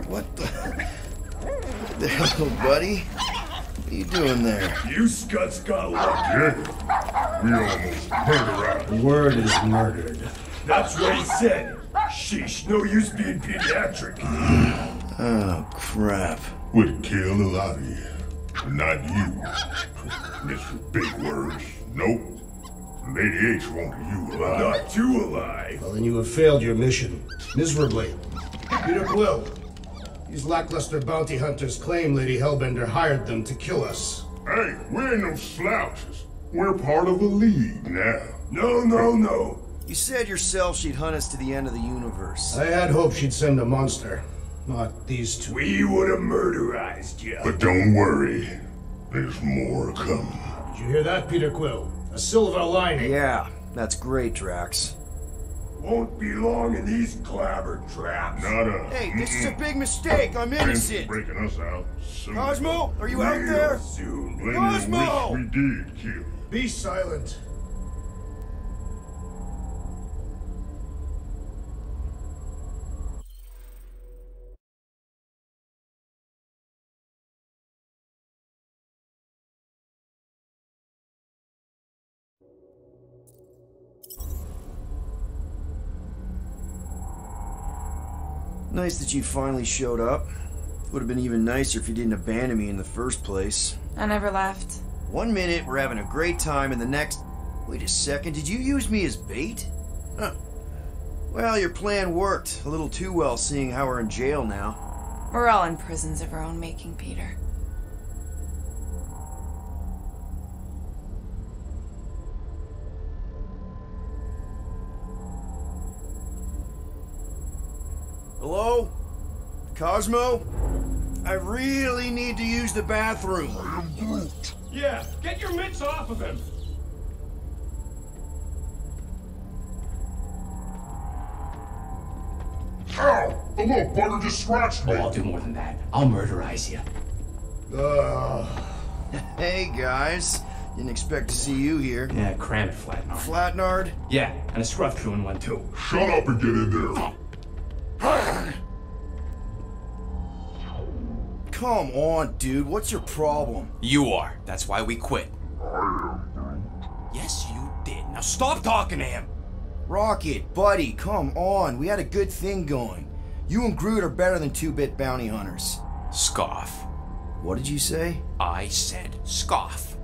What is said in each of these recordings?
What the hell, buddy? What are you doing there? You scuts got lucky. Yeah, we almost murdered her. Word is murdered. That's what he said. Sheesh, no use being pediatric. Oh, crap. Would kill a lot of you. Not you. Mr. Big Words. Nope. Lady H wanted you alive. Not too alive. Well, then you have failed your mission. Miserably. Peter Quill. These lackluster bounty hunters claim Lady Hellbender hired them to kill us. Hey, we ain't no slouches. We're part of a league now. No. You said yourself she'd hunt us to the end of the universe. I had hoped she'd send a monster. Not these two. We would have murderized you. But don't worry. There's more coming. Did you hear that, Peter Quill? A silver lining. Yeah, that's great, Drax. Won't be long in these clabber traps. Not us. Hey, this is a big mistake. I'm innocent. Breaking us out. Soon. Cosmo, are you out there? Soon. Blame Cosmo! the witch we did kill. Be silent. Nice that you finally showed up. Would have been even nicer if you didn't abandon me in the first place. I never left. 1 minute, we're having a great time, and the next... Wait a second, did you use me as bait? Huh. Well, your plan worked. A little too well, seeing how we're in jail now. We're all in prisons of our own making, Peter. Hello? Cosmo? I really need to use the bathroom. Yeah, get your mitts off of him. Ow! The little bugger just scratched me. Oh, I'll do more than that. I'll murderize you. Hey, guys. Didn't expect to see you here. Yeah, cram it, Flatnard. Flatnard? Yeah, and a scruff crew in one too. Shut up and get in there. Come on, dude. What's your problem? You are. That's why we quit. Yes, you did. Now stop talking to him. Rocket, buddy, come on. We had a good thing going. You and Groot are better than 2-bit bounty hunters. Scoff. What did you say? I said scoff.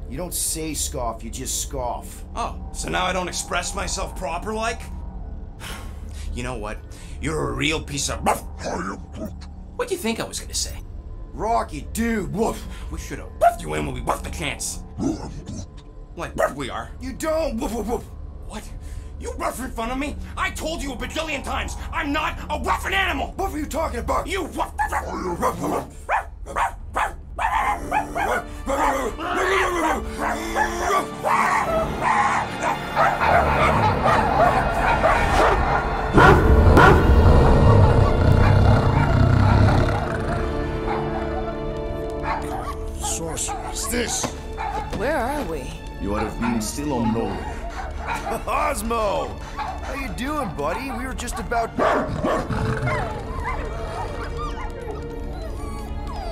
You don't say scoff, you just scoff. Oh, so now I don't express myself proper like? You know what? You're a real piece of... What do you think I was gonna say? Rocket, dude, woof. We should have buffed you in when we buffed the chance. Like we are. You don't, woof, woof, woof. What? You rough in front of me? I told you a bajillion times, I'm not a roughing animal! What are you talking about? You rough... Sorceress, this? Where are we? You would have been still on nowhere. Cosmo! How you doing, buddy? We were just about...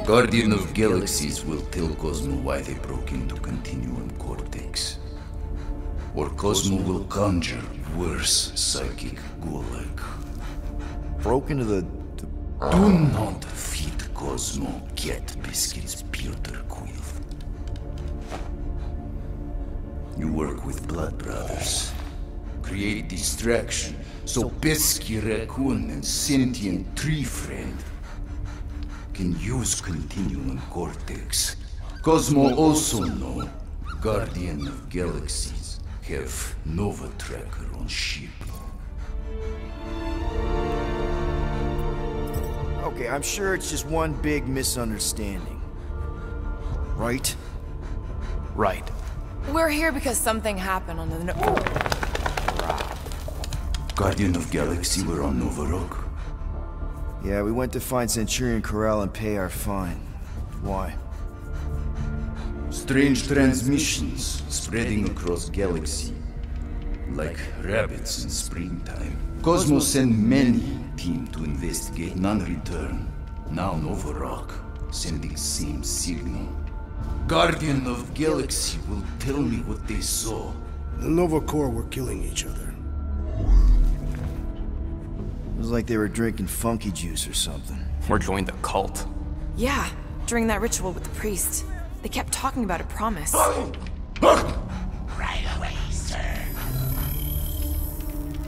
Guardian of Galaxies will tell Cosmo why they broke into Continuum Cortex. Or Cosmo will conjure worse psychic gulag. Broke into the... Do not feed Cosmo cat biscuits, Peter Quill. You work with Blood Brothers. Create distraction so Pesky Raccoon and Sentient Tree Friend can use Continuum Cortex. Cosmo also know Guardian of Galaxies have Nova Tracker on ship. Okay, I'm sure it's just one big misunderstanding. Right? Right. We're here because something happened on the Guardian of Galaxy were on Nova Rock. Yeah, we went to find Centurion Corral and pay our fine. Why? Strange transmissions spreading across galaxy. like rabbits in springtime. Cosmo sent many teams to investigate, none return. Now Nova Rock, sending same signal. Guardian of Galaxy will tell me what they saw. The Nova Corps were killing each other. It was like they were drinking funky juice or something. Or joined the cult. Yeah, during that ritual with the priest. They kept talking about a promise. Right away, sir.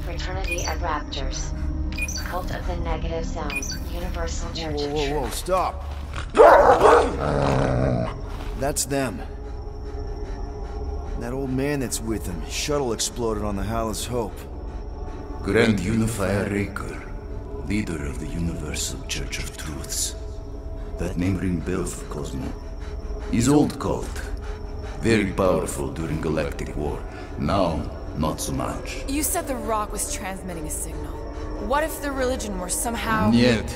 Fraternity of Raptors. Cult of the Negative Sound. Universal Church of Whoa, Truth. stop. That's them. That old man that's with them. His shuttle exploded on the Hallis Hope. Grand Unifier Raker, leader of the Universal Church of Truths. That name rings bells for Cosmo. His old cult. Very powerful during Galactic War. Now, not so much. You said the rock was transmitting a signal. What if the religion were somehow... Yet,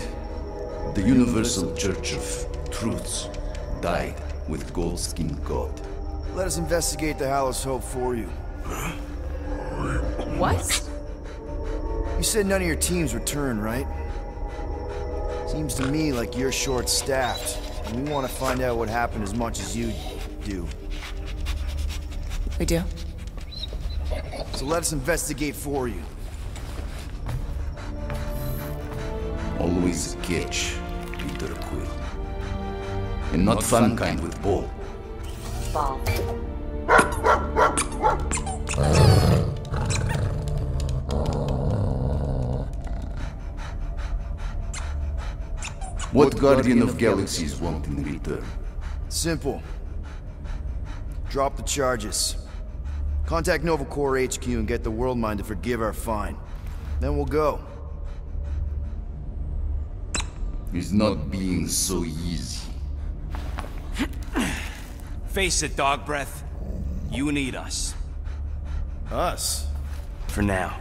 the Universal Church of Truths died with Gold-Skinned God. Let us investigate the Hallis Hope for you. What? You said none of your teams returned, right? Seems to me like you're short-staffed, and we want to find out what happened as much as you do. We do. So let us investigate for you. Always a catch, Peter Quill. And not fun kind with ball. Ball. What Guardian of Galaxies want in return? Simple. Drop the charges. Contact Nova Corps HQ and get the World Mind to forgive our fine. Then we'll go. It's not being so easy. Face it, dog breath. You need us. Us? For now.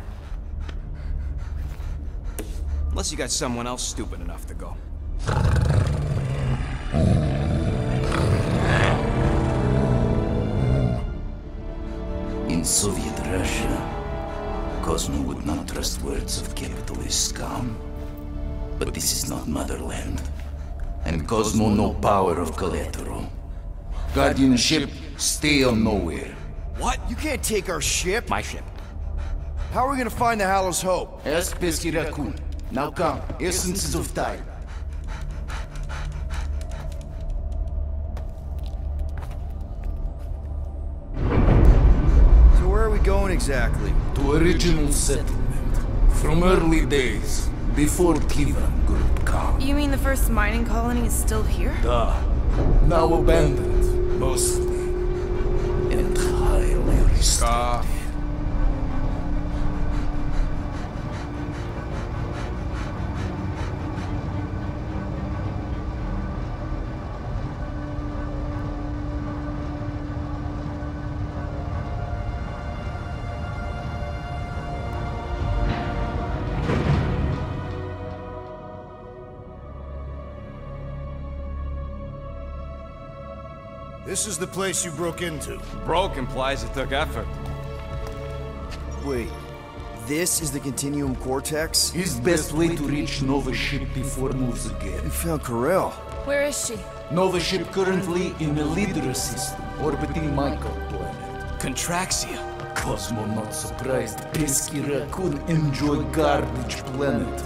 Unless you got someone else stupid enough to go. In Soviet Russia, Cosmo would not trust words of capitalist scum. But this is not motherland. And Cosmo no power of collateral. Guardianship, stay on nowhere. What? You can't take our ship? My ship. How are we gonna find the Hallis Hope? Ask Pesky Raccoon. Now come, essences of time. So where are we going exactly? To original settlement. From early days, before Tivan Group come. You mean the first mining colony is still here? Now abandoned, mostly. And highly restricted. This is the place you broke into. Broke implies it took effort. Wait, this is the Continuum Cortex? His best way to reach Nova ship before moves again. You found Corel. Where is she? Nova ship currently in the Lydra system, orbiting Michael planet. Contraxia. Cosmo not surprised. Pesky Raccoon enjoy garbage planet.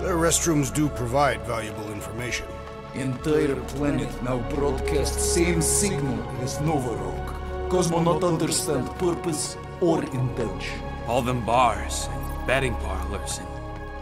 Their restrooms do provide valuable information. Entire planet now broadcast same signal as Nova Rock. Cosmo not understand purpose or intention. All them bars, and betting parlors, and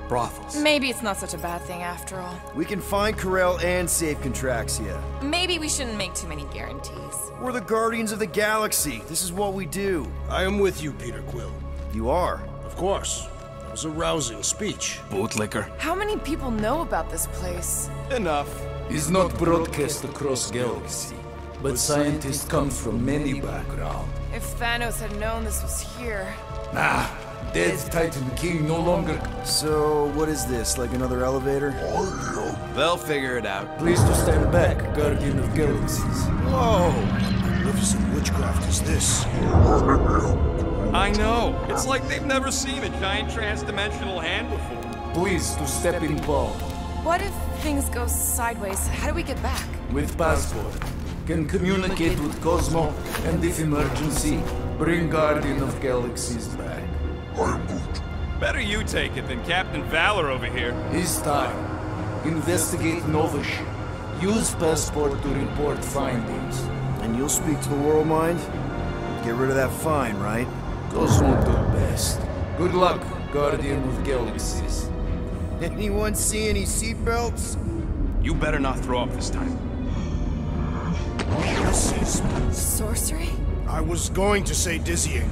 brothels. Maybe it's not such a bad thing after all. We can find Corel and save Contraxia. Maybe we shouldn't make too many guarantees. We're the Guardians of the Galaxy. This is what we do. I am with you, Peter Quill. You are. Of course. That was a rousing speech. Bootlicker. How many people know about this place? Enough. Is not broadcast across galaxy, but scientists come from many backgrounds. If Thanos had known this was here... Nah, dead Titan King no longer. So, what is this? Like another elevator? They'll figure it out. Please to stand back, Guardian of Galaxies. Whoa! Magnificent witchcraft is this? I know. It's like they've never seen a giant trans-dimensional hand before. Please to step involved. What if things go sideways? How do we get back? With passport. Can communicate with Cosmo, and if emergency, bring Guardian of Galaxies back. Better you take it than Captain Valor over here. His time. Investigate Nova ship. Use passport to report findings. And you'll speak to the World Mind? Get rid of that fine, right? Cosmo do best. Good luck, Guardian of Galaxies. Anyone see any seatbelts? You better not throw up this time. This is... Sorcery? I was going to say dizzying.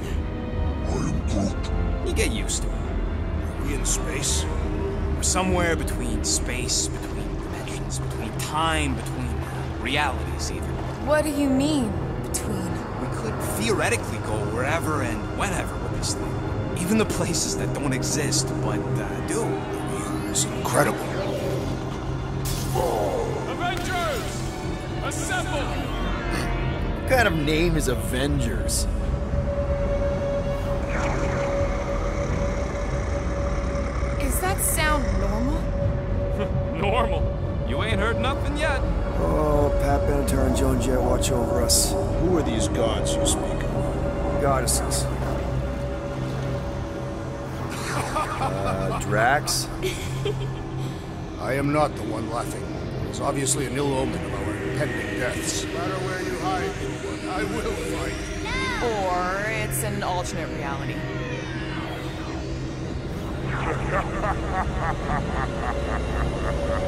You get used to it. Are we in space? We're somewhere between space, between dimensions, between time, between realities even. What do you mean, between? We could theoretically go wherever and whenever with this thing. Even the places that don't exist, but do. It's incredible. Avengers! Assemble! What kind of name is Avengers? Is that sound normal? Normal. You ain't heard nothing yet. Oh, Pat Benatar and Joan Jett watch over us. Who are these gods you speak of? Goddesses. Drax? I am not the one laughing. It's obviously an ill omen of our impending deaths. No matter where you hide, I will fight. Or it's an alternate reality.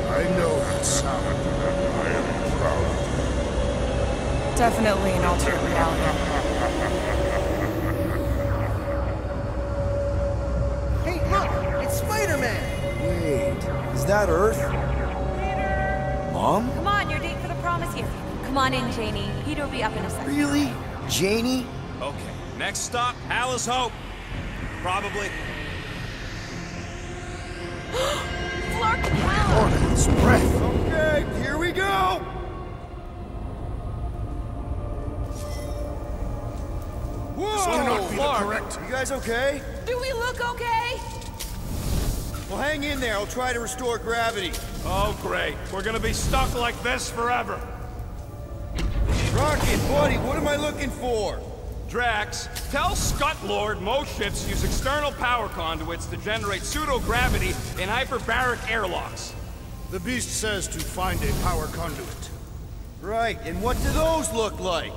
I know that sound. I am proud. Definitely an alternate reality. Hey, look! It's Spider-Man! Wait, is that Earth? Mom? Come on, your date for the prom is here. Come on in, Janie. Peter will be up in a second. Really? Janie? Okay, next stop, Alice Hope. Probably. Clark Howell! Oh, his breath. Okay, here we go! Whoa! This cannot be the correct. You guys okay? Do we look okay? Well, hang in there. I'll try to restore gravity. Oh, great. We're gonna be stuck like this forever. Rocket, buddy, what am I looking for? Drax, tell Scutlord most ships use external power conduits to generate pseudo-gravity in hyperbaric airlocks. The beast says to find a power conduit. Right, and what do those look like?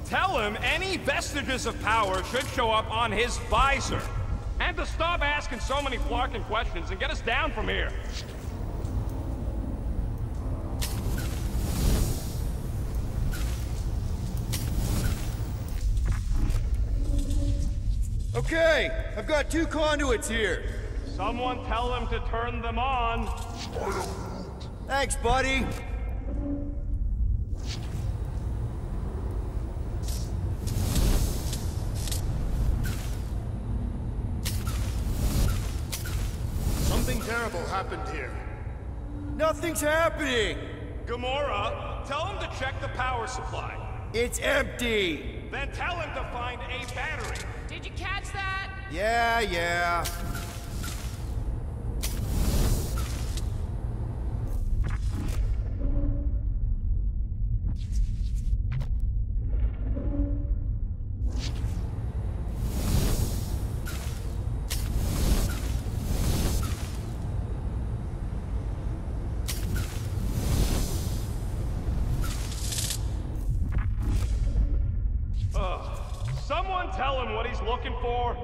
Tell him any vestiges of power should show up on his visor. And to stop asking so many flarking questions and get us down from here. Okay, I've got 2 conduits here. Someone tell him to turn them on. Thanks, buddy. Something terrible happened here. Nothing's happening. Gamora, tell him to check the power supply. It's empty. Then tell him to find a battery. Did you catch that? Yeah. Someone tell him what he's looking for.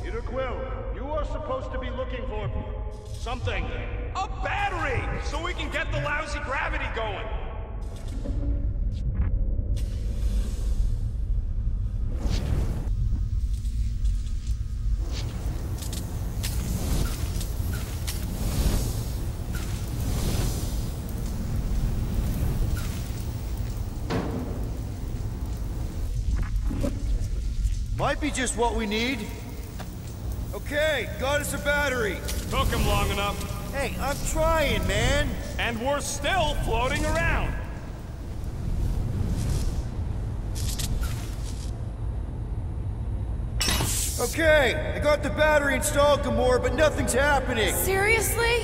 Peter Quill, you are supposed to be looking for something. A battery! So we can get the lousy gravity going. Might be just what we need. Okay, got us a battery. Took him long enough. Hey, I'm trying, man. And we're still floating around. Okay, I got the battery installed, Gamora, but nothing's happening. Seriously?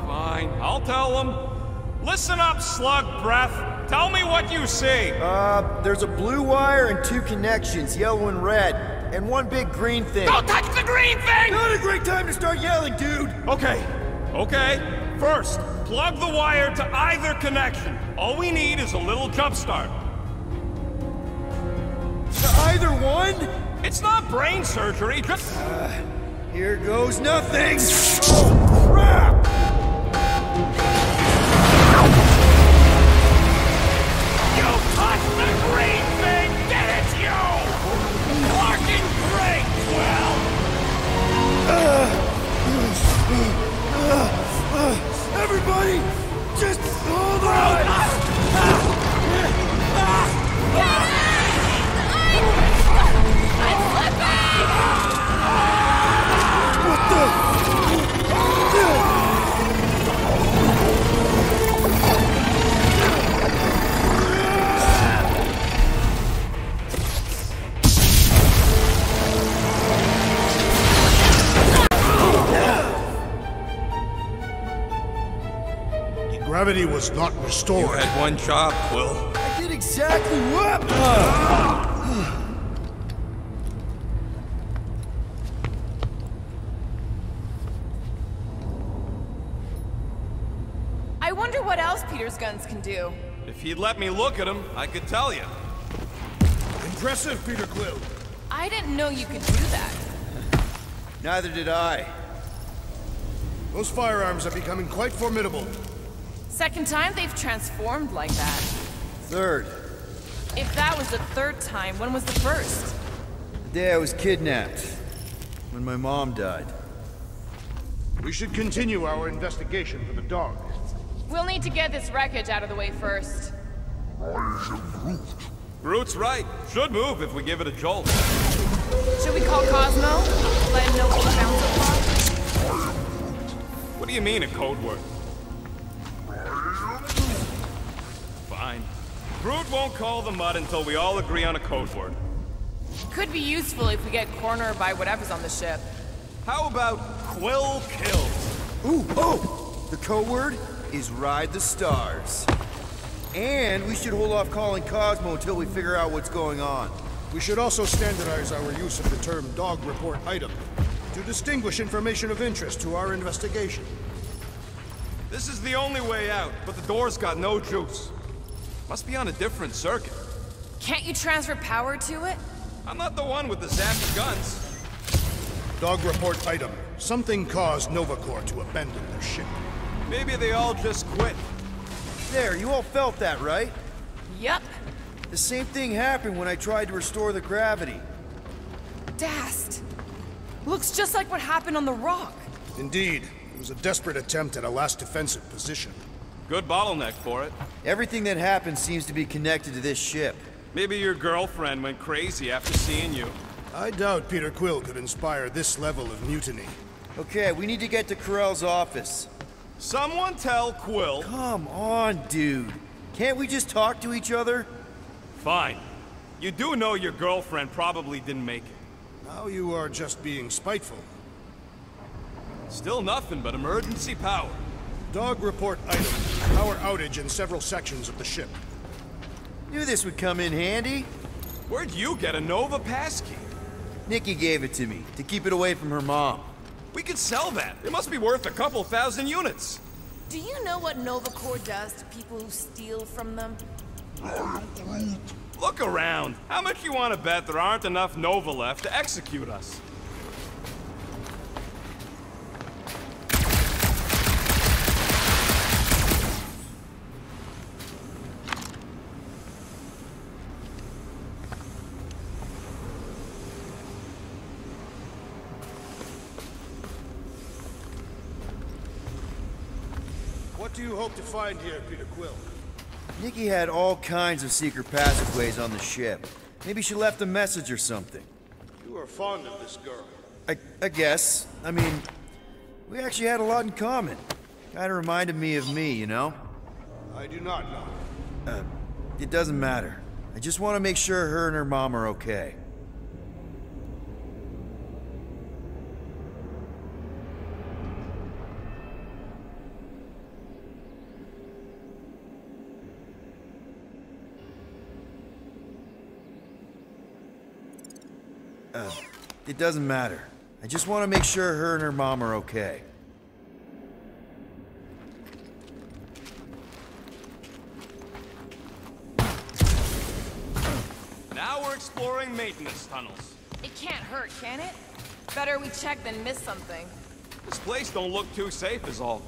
Fine. I'll tell them. Listen up, slug breath. Tell me what you see. There's a blue wire and 2 connections, yellow and red, and 1 big green thing. Don't touch the green thing! Not a great time to start yelling, dude! Okay. First, plug the wire to either connection. All we need is a little jump start. To either one? It's not brain surgery, just... Here goes nothing! Oh, crap! You touched the green thing! Get it, you! Working great, Quill! Everybody, just hold on! Gravity was not restored. You had one job, Quill. I did exactly what? I wonder what else Peter's guns can do. If he'd let me look at him, I could tell you. Impressive, Peter Quill. I didn't know you could do that. Neither did I. Those firearms are becoming quite formidable. Second time they've transformed like that. Third. If that was the third time, when was the first? The day I was kidnapped. When my mom died. We should continue our investigation for the dog. We'll need to get this wreckage out of the way first. Groot's right. Should move if we give it a jolt. Should we call Cosmo? Let him know what we found so far? What do you mean, a code word? Fine. Groot won't call the mud until we all agree on a code word. Could be useful if we get cornered by whatever's on the ship. How about Quill kills? Ooh, oh! The code word is Ride the Stars. And we should hold off calling Cosmo until we figure out what's going on. We should also standardize our use of the term dog report item to distinguish information of interest to our investigation. This is the only way out, but the door's got no juice. Must be on a different circuit. Can't you transfer power to it? I'm not the one with the zappy guns. Dog report item. Something caused Nova Corps to abandon their ship. Maybe they all just quit. There, you all felt that, right? Yup. The same thing happened when I tried to restore the gravity. Dast. Looks just like what happened on the rock. Indeed. It was a desperate attempt at a last defensive position. Good bottleneck for it. Everything that happened seems to be connected to this ship. Maybe your girlfriend went crazy after seeing you. I doubt Peter Quill could inspire this level of mutiny. Okay, we need to get to Carell's office. Someone tell Quill... Come on, dude. Can't we just talk to each other? Fine. You do know your girlfriend probably didn't make it. Now you are just being spiteful. Still nothing but emergency power. Dog report item. Power outage in several sections of the ship. Knew this would come in handy. Where'd you get a Nova passkey? Nikki gave it to me, to keep it away from her mom. We could sell that. It must be worth a couple thousand units. Do you know what Nova Corps does to people who steal from them? Look around. How much you want to bet there aren't enough Nova left to execute us? What do you hope to find here, Peter Quill? Nikki had all kinds of secret passageways on the ship. Maybe she left a message or something. You are fond of this girl. I guess. I mean, we actually had a lot in common. Kinda reminded me of me, you know? I do not know. It doesn't matter. I just want to make sure her and her mom are okay. It doesn't matter. I just want to make sure her and her mom are okay. Now we're exploring maintenance tunnels. It can't hurt, can it? Better we check than miss something. This place don't look too safe is all.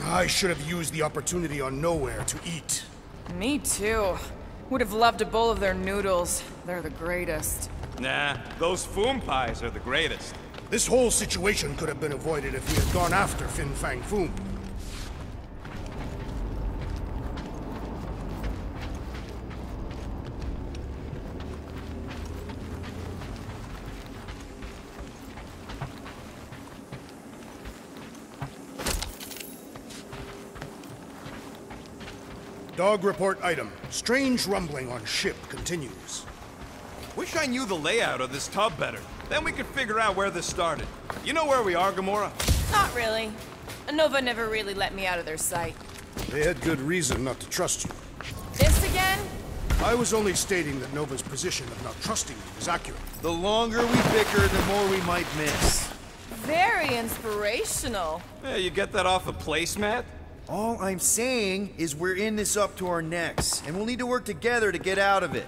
I should have used the opportunity on Nowhere to eat. Me too. Would have loved a bowl of their noodles. They're the greatest. Nah, those Foom pies are the greatest. This whole situation could have been avoided if we had gone after Fin Fang Foom. Dog report item. Strange rumbling on ship continues. Wish I knew the layout of this tub better. Then we could figure out where this started. You know where we are, Gamora? Not really. Nova never really let me out of their sight. They had good reason not to trust you. This again? I was only stating that Nova's position of not trusting you is accurate. The longer we bicker, the more we might miss. Very inspirational. Yeah, you get that off a placemat? All I'm saying is we're in this up to our necks, and we'll need to work together to get out of it.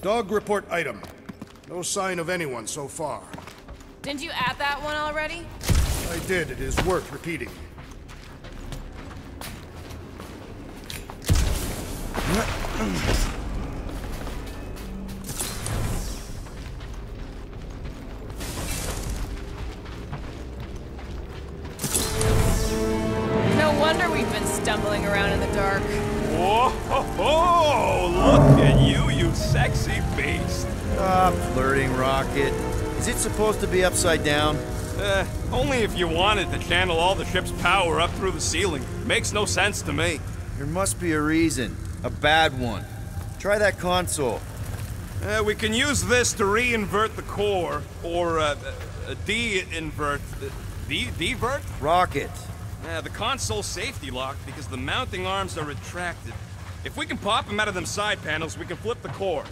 Dog report item. No sign of anyone so far. Didn't you add that one already? I did. It is worth repeating. No wonder we've been stumbling around in the dark. Whoa, look at you, you sexy beast. Stop flirting, Rocket. Is it supposed to be upside down? Only if you wanted to channel all the ship's power up through the ceiling. Makes no sense to me. There must be a reason. A bad one. Try that console. We can use this to re-invert the core, or de-invert... Devert? Rocket. The console's safety locked because the mounting arms are retracted. If we can pop them out of them side panels, we can flip the core.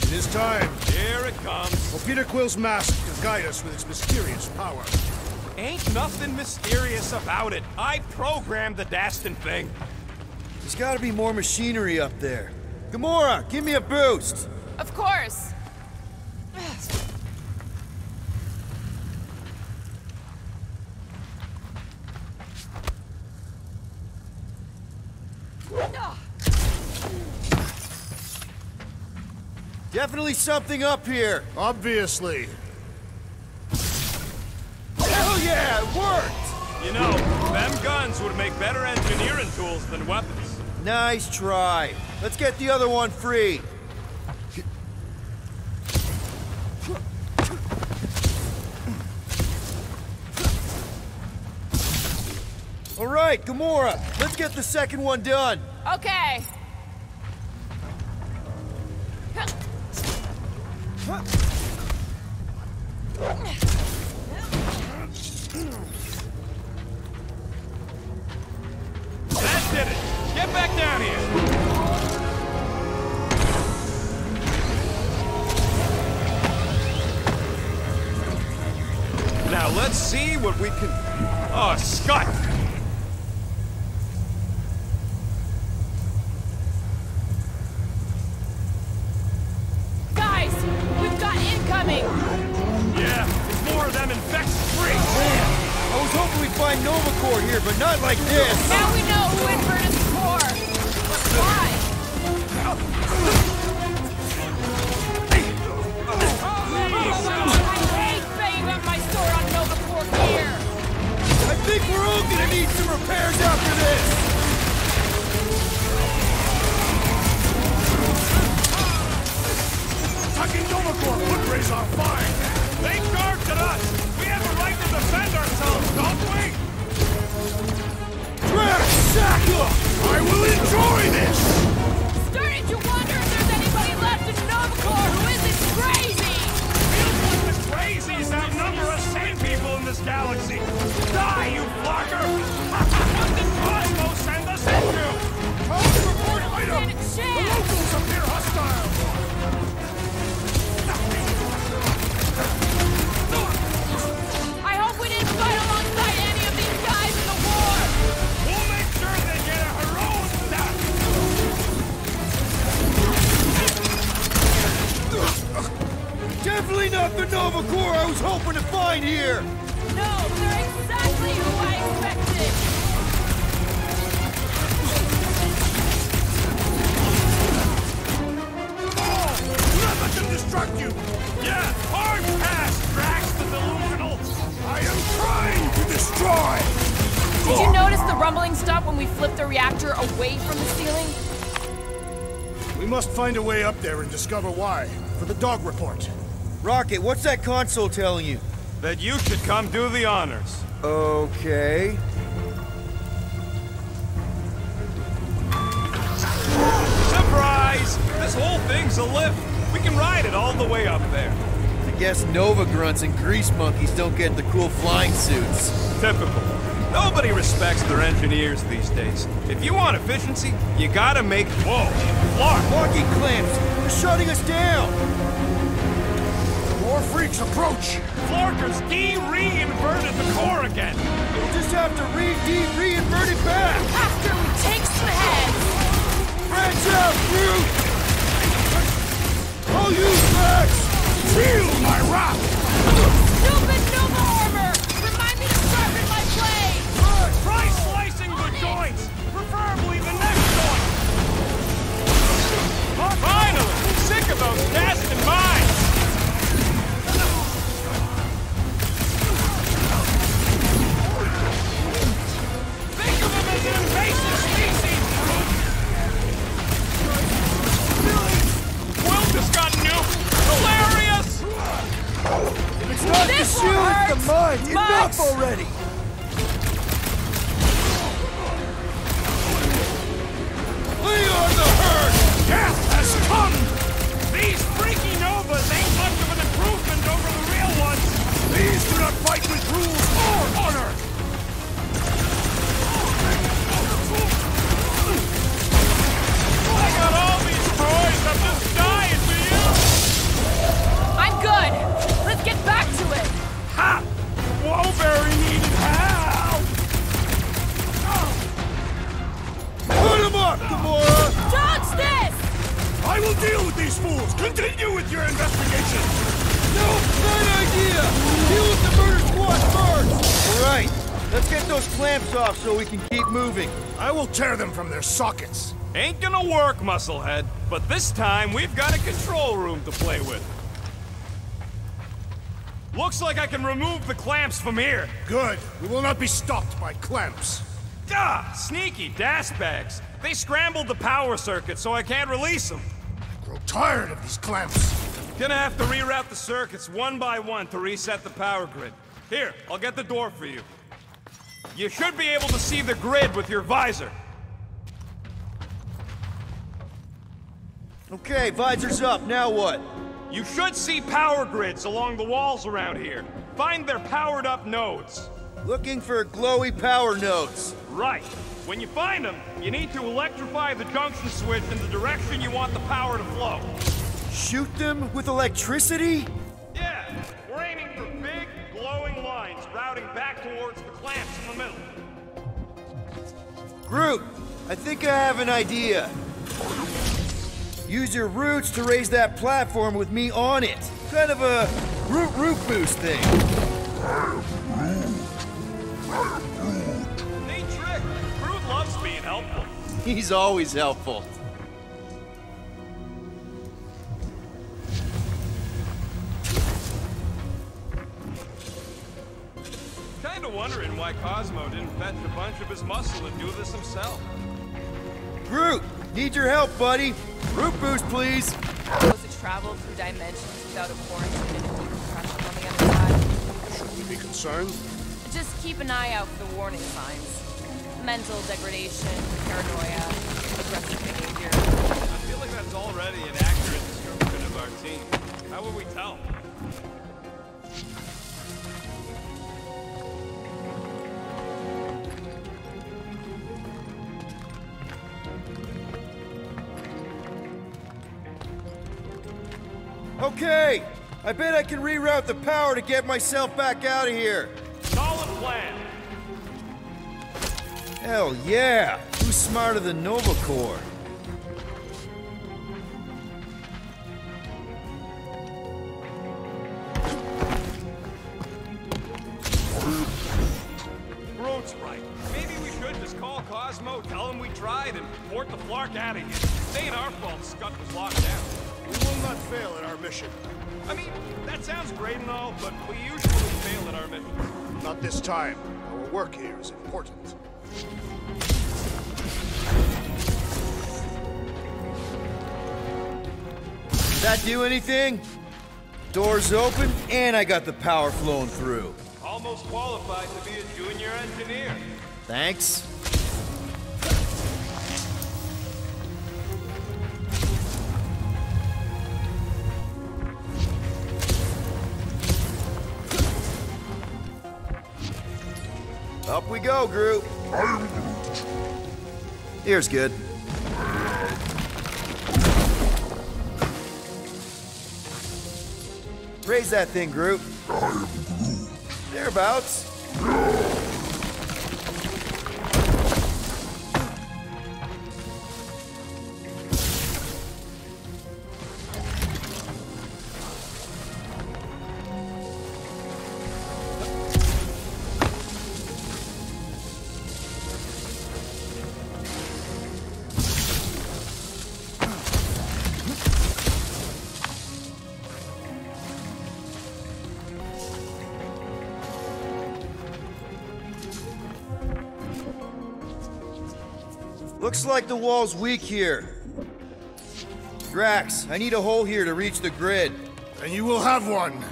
It is time. Here it comes. Well, Peter Quill's mask can guide us with its mysterious power. Ain't nothing mysterious about it. I programmed the dastin' thing. There's gotta be more machinery up there. Gamora, give me a boost! Of course. Definitely something up here! Obviously. Hell yeah, it worked! You know, them guns would make better engineering tools than weapons. Nice try. Let's get the other one free. All right, Gamora, let's get the second one done. Okay. That did it. Get back down here. Now let's see what we can... Oh, Scott! Guys, we've got incoming! Yeah, it's more of them infected freaks! I was hoping we'd find Nova Corps here, but not like this! Now we know who inverted the core! But why? I was hoping to find here! No, they're exactly who I expected! Let them distract you! Yeah, hard pass, Drax the delusional! I am trying to destroy! Did you notice the rumbling stopped when we flipped the reactor away from the ceiling? We must find a way up there and discover why. For the dog report. Rocket, what's that console telling you? That you should come do the honors. Okay. Surprise! This whole thing's a lift. We can ride it all the way up there. I guess Nova grunts and grease monkeys don't get the cool flying suits. Typical. Nobody respects their engineers these days. If you want efficiency, you gotta make... Whoa! Clark! Locking clamps! They're shutting us down! More freaks approach! Florker's de-reinverted the core again! We'll just have to reinvert it back! After we take some heads! Branch out, Groot! I'll use Max! Feel my wrath! Stupid Nova armor! Remind me to sharpen my blade! Try slicing the joints! Preferably the neck joint! Finally! Sick of those cast in mines! Think of them as an invasive species! Quilt has got nuked! Hilarious! It's not This the shield, one it's the mine! hurts! Enough Max! already! Leon the Herd! Death has come! These freaky Novas ain't much of an improvement over the real ones! These do not fight with rules or honor! I got all these toys, I'm just dying for you! I'm good! Let's get back to it! Ha! Woeberry needed help! Put him up, Gamora! Dodge this! I will deal with these fools! Continue with your investigation! No, bad idea! Deal with the murder squad first! Alright, let's get those clamps off so we can keep moving. I will tear them from their sockets. Ain't gonna work, Musclehead. But this time, we've got a control room to play with. Looks like I can remove the clamps from here. Good. We will not be stopped by clamps. Ah, sneaky das bags. They scrambled the power circuit, so I can't release them. I grow tired of these clamps. Gonna have to reroute the circuits one by one to reset the power grid. Here, I'll get the door for you. You should be able to see the grid with your visor. Okay, visor's up, now what? You should see power grids along the walls around here. Find their powered up nodes. Looking for glowy power nodes. Right. When you find them, you need to electrify the junction switch in the direction you want the power to flow. Shoot them with electricity? Yeah, we're aiming for big, glowing lines routing back towards the clamps in the middle. Groot, I think I have an idea. Use your roots to raise that platform with me on it. Kind of a root boost thing. Neat trick. Groot loves being helpful. He's always helpful. Kinda wondering why Cosmo didn't fetch a bunch of his muscle and do this himself. Groot, need your help, buddy. Root boost, please. Supposed to travel through dimensions without a quarantine and a decompression on the other side. Should we be concerned? Just keep an eye out for the warning signs. Mental degradation, paranoia, aggressive behavior. I feel like that's already an accurate description of our team. How would we tell? Okay, I bet I can reroute the power to get myself back out of here. Solid plan. Hell yeah! Who's smarter than Nova Corps? Cosmo, tell him we tried, and port the flark out of here. It ain't our fault Scott was locked down. We will not fail at our mission. I mean, that sounds great and all, but we usually fail at our mission. Not this time. Our work here is important. Did that do anything? Doors open, and I got the power flowing through. Almost qualified to be a junior engineer. Thanks. Up we go, Groot. Here's good. Raise that thing, Groot. Thereabouts. Looks like the wall's weak here. Drax, I need a hole here to reach the grid. And you will have one.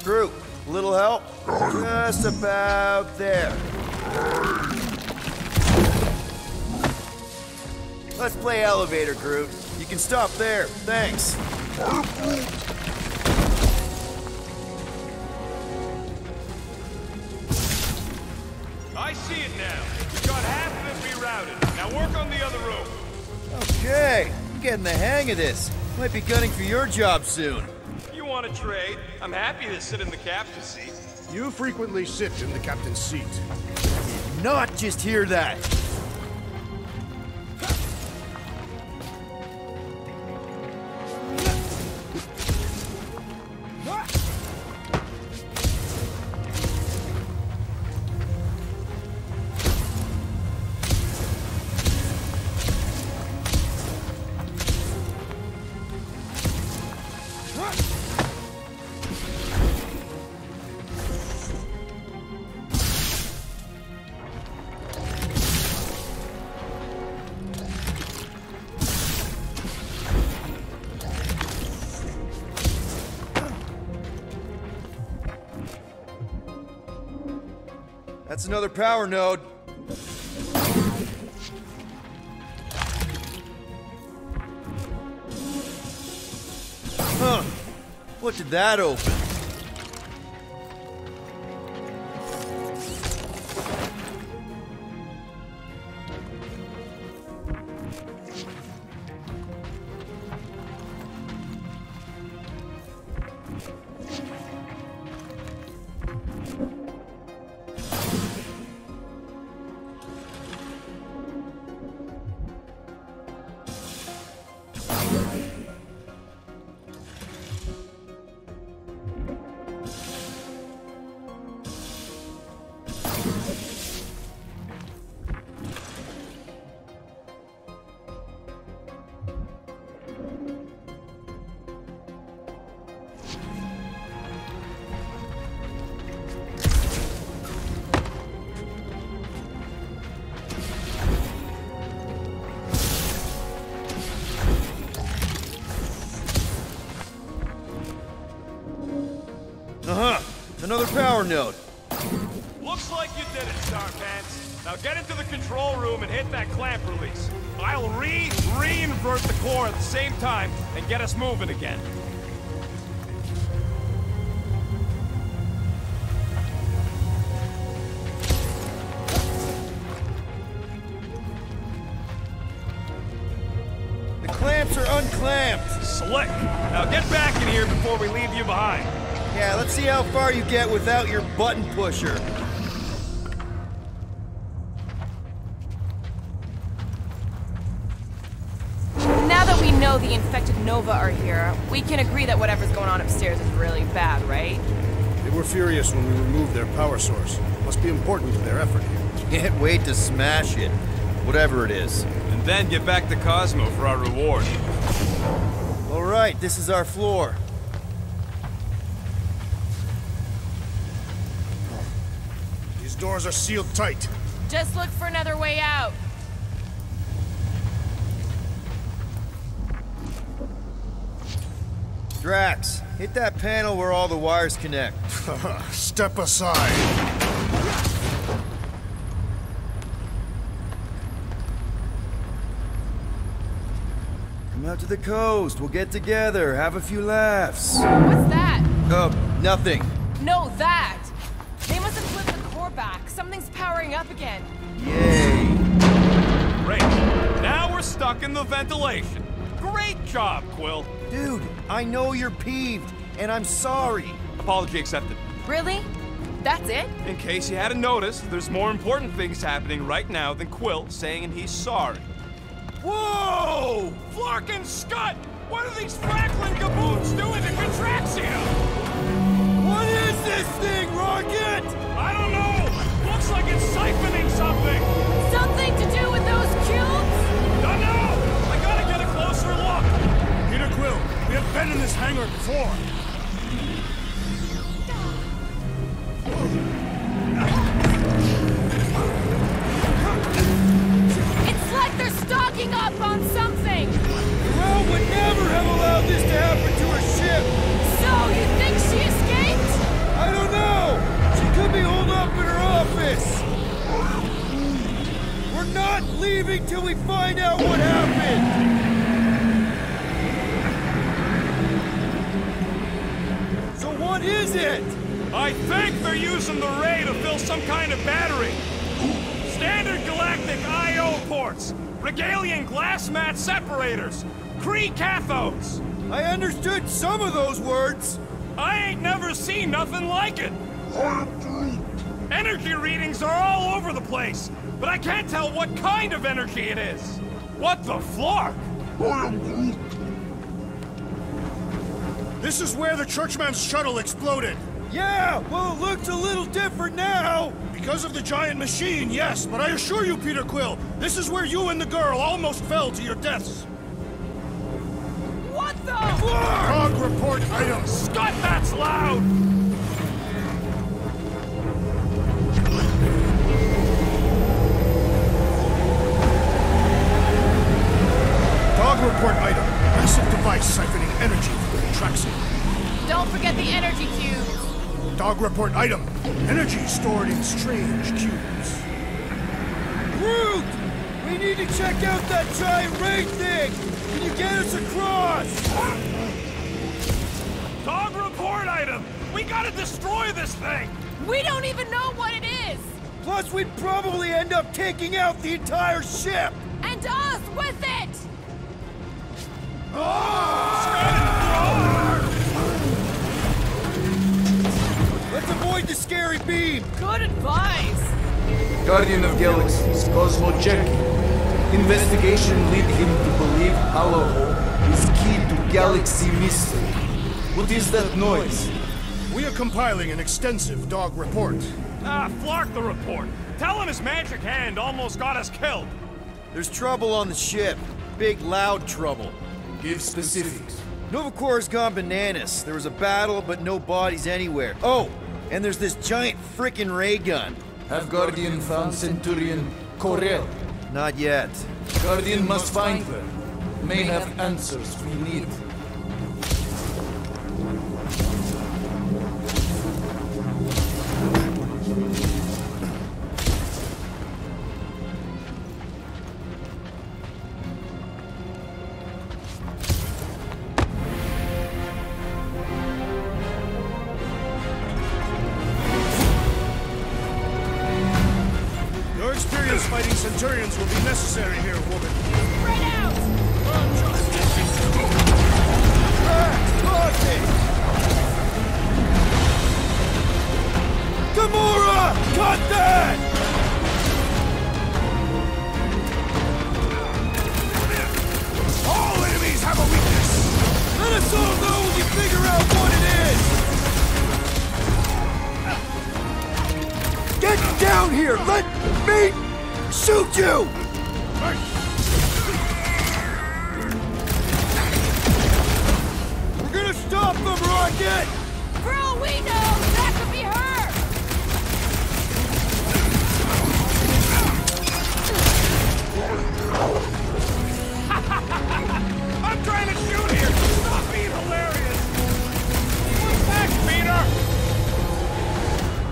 Groot, a little help? Just about there. Let's play elevator, Groot. You can stop there. Thanks. I see it now. We got half of it rerouted. Now work on the other room. Okay, I'm getting the hang of this. Might be gunning for your job soon. You want to trade? I'm happy to sit in the captain's seat. You frequently sit in the captain's seat. Not just hear that. That's another power node. Huh. What did that open? Another power node. Looks like you did it, Starpants. Now get into the control room and hit that clamp release. I'll re-invert the core at the same time and get us moving again. The clamps are unclamped. slick. Now get back in here before we leave you behind. Yeah, let's see how far you get without your button pusher. Now that we know the infected Nova are here, we can agree that whatever's going on upstairs is really bad, right? They were furious when we removed their power source. Must be important to their effort here. Can't wait to smash it. Whatever it is. And then get back to Cosmo for our reward. Alright, this is our floor. These doors are sealed tight. Just look for another way out. Drax, hit that panel where all the wires connect. Step aside. Come out to the coast. We'll get together, have a few laughs. What's that? Nothing. No, that! They must have flipped the core back. Something's powering up again. Yay. Great. Now we're stuck in the ventilation. Great job, Quill. Dude, I know you're peeved, and I'm sorry. Apology accepted. Really? That's it? In case you hadn't noticed, there's more important things happening right now than Quill saying he's sorry. Whoa! Flark and Scott! What are these Franklin gaboons doing to Contraxia? What is this thing, Rocket? I don't know! Looks like it's siphoning something! Something to do with those cubes? Don't know! I gotta get a closer look! Peter Quill, we have been in this hangar before. It's like they're stocking up on something! Well, would never have allowed this to happen to a ship! So, you think she escaped? I don't know! She could be holed up in her office! We're not leaving till we find out what happened! So what is it? I think they're using the ray to fill some kind of battery. Standard galactic I/O ports, Regalian glass mat separators, Kree cathodes. I understood some of those words. I ain't never seen nothing like it. Energy readings are all over the place, but I can't tell what kind of energy it is. What the flark? This is where the Churchman's shuttle exploded. Yeah, well, it looks a little different now. Because of the giant machine, yes, but I assure you, Peter Quill, this is where you and the girl almost fell to your deaths. What the? Dog report item. Scott, that's loud! Dog report item. Massive device siphoning energy from Contraxia. Don't forget the energy cube. Dog report item. Energy stored in strange cubes. Groot! We need to check out that giant ray thing! Can you get us across? Dog report item! We gotta destroy this thing! We don't even know what it is! Plus, we'd probably end up taking out the entire ship! And us with it! Let's avoid the scary beam! Good advice! Guardian of Galaxies, Cosmo checking. Investigation lead him to believe Halaho is key to galaxy mystery. What is that noise? We are compiling an extensive dog report. Flark the report. Tell him his magic hand almost got us killed. There's trouble on the ship. Big, loud trouble. Give specifics. Nova Corps gone bananas. There was a battle, but no bodies anywhere. Oh, and there's this giant frickin' ray gun. Have Guardian found Centurion Corel? Not yet. Guardian must find her. May have answers we need. Your experience fighting Centurions will be necessary here, woman. Spread out! me! Gamora! Cut that! All enemies have a weakness! Let us all know when you figure out what it is! Get down here! Let me shoot you! We're gonna stop them, Rocket! For all we know, that could be her! I'm trying to shoot here! Stop being hilarious! What's next, Peter?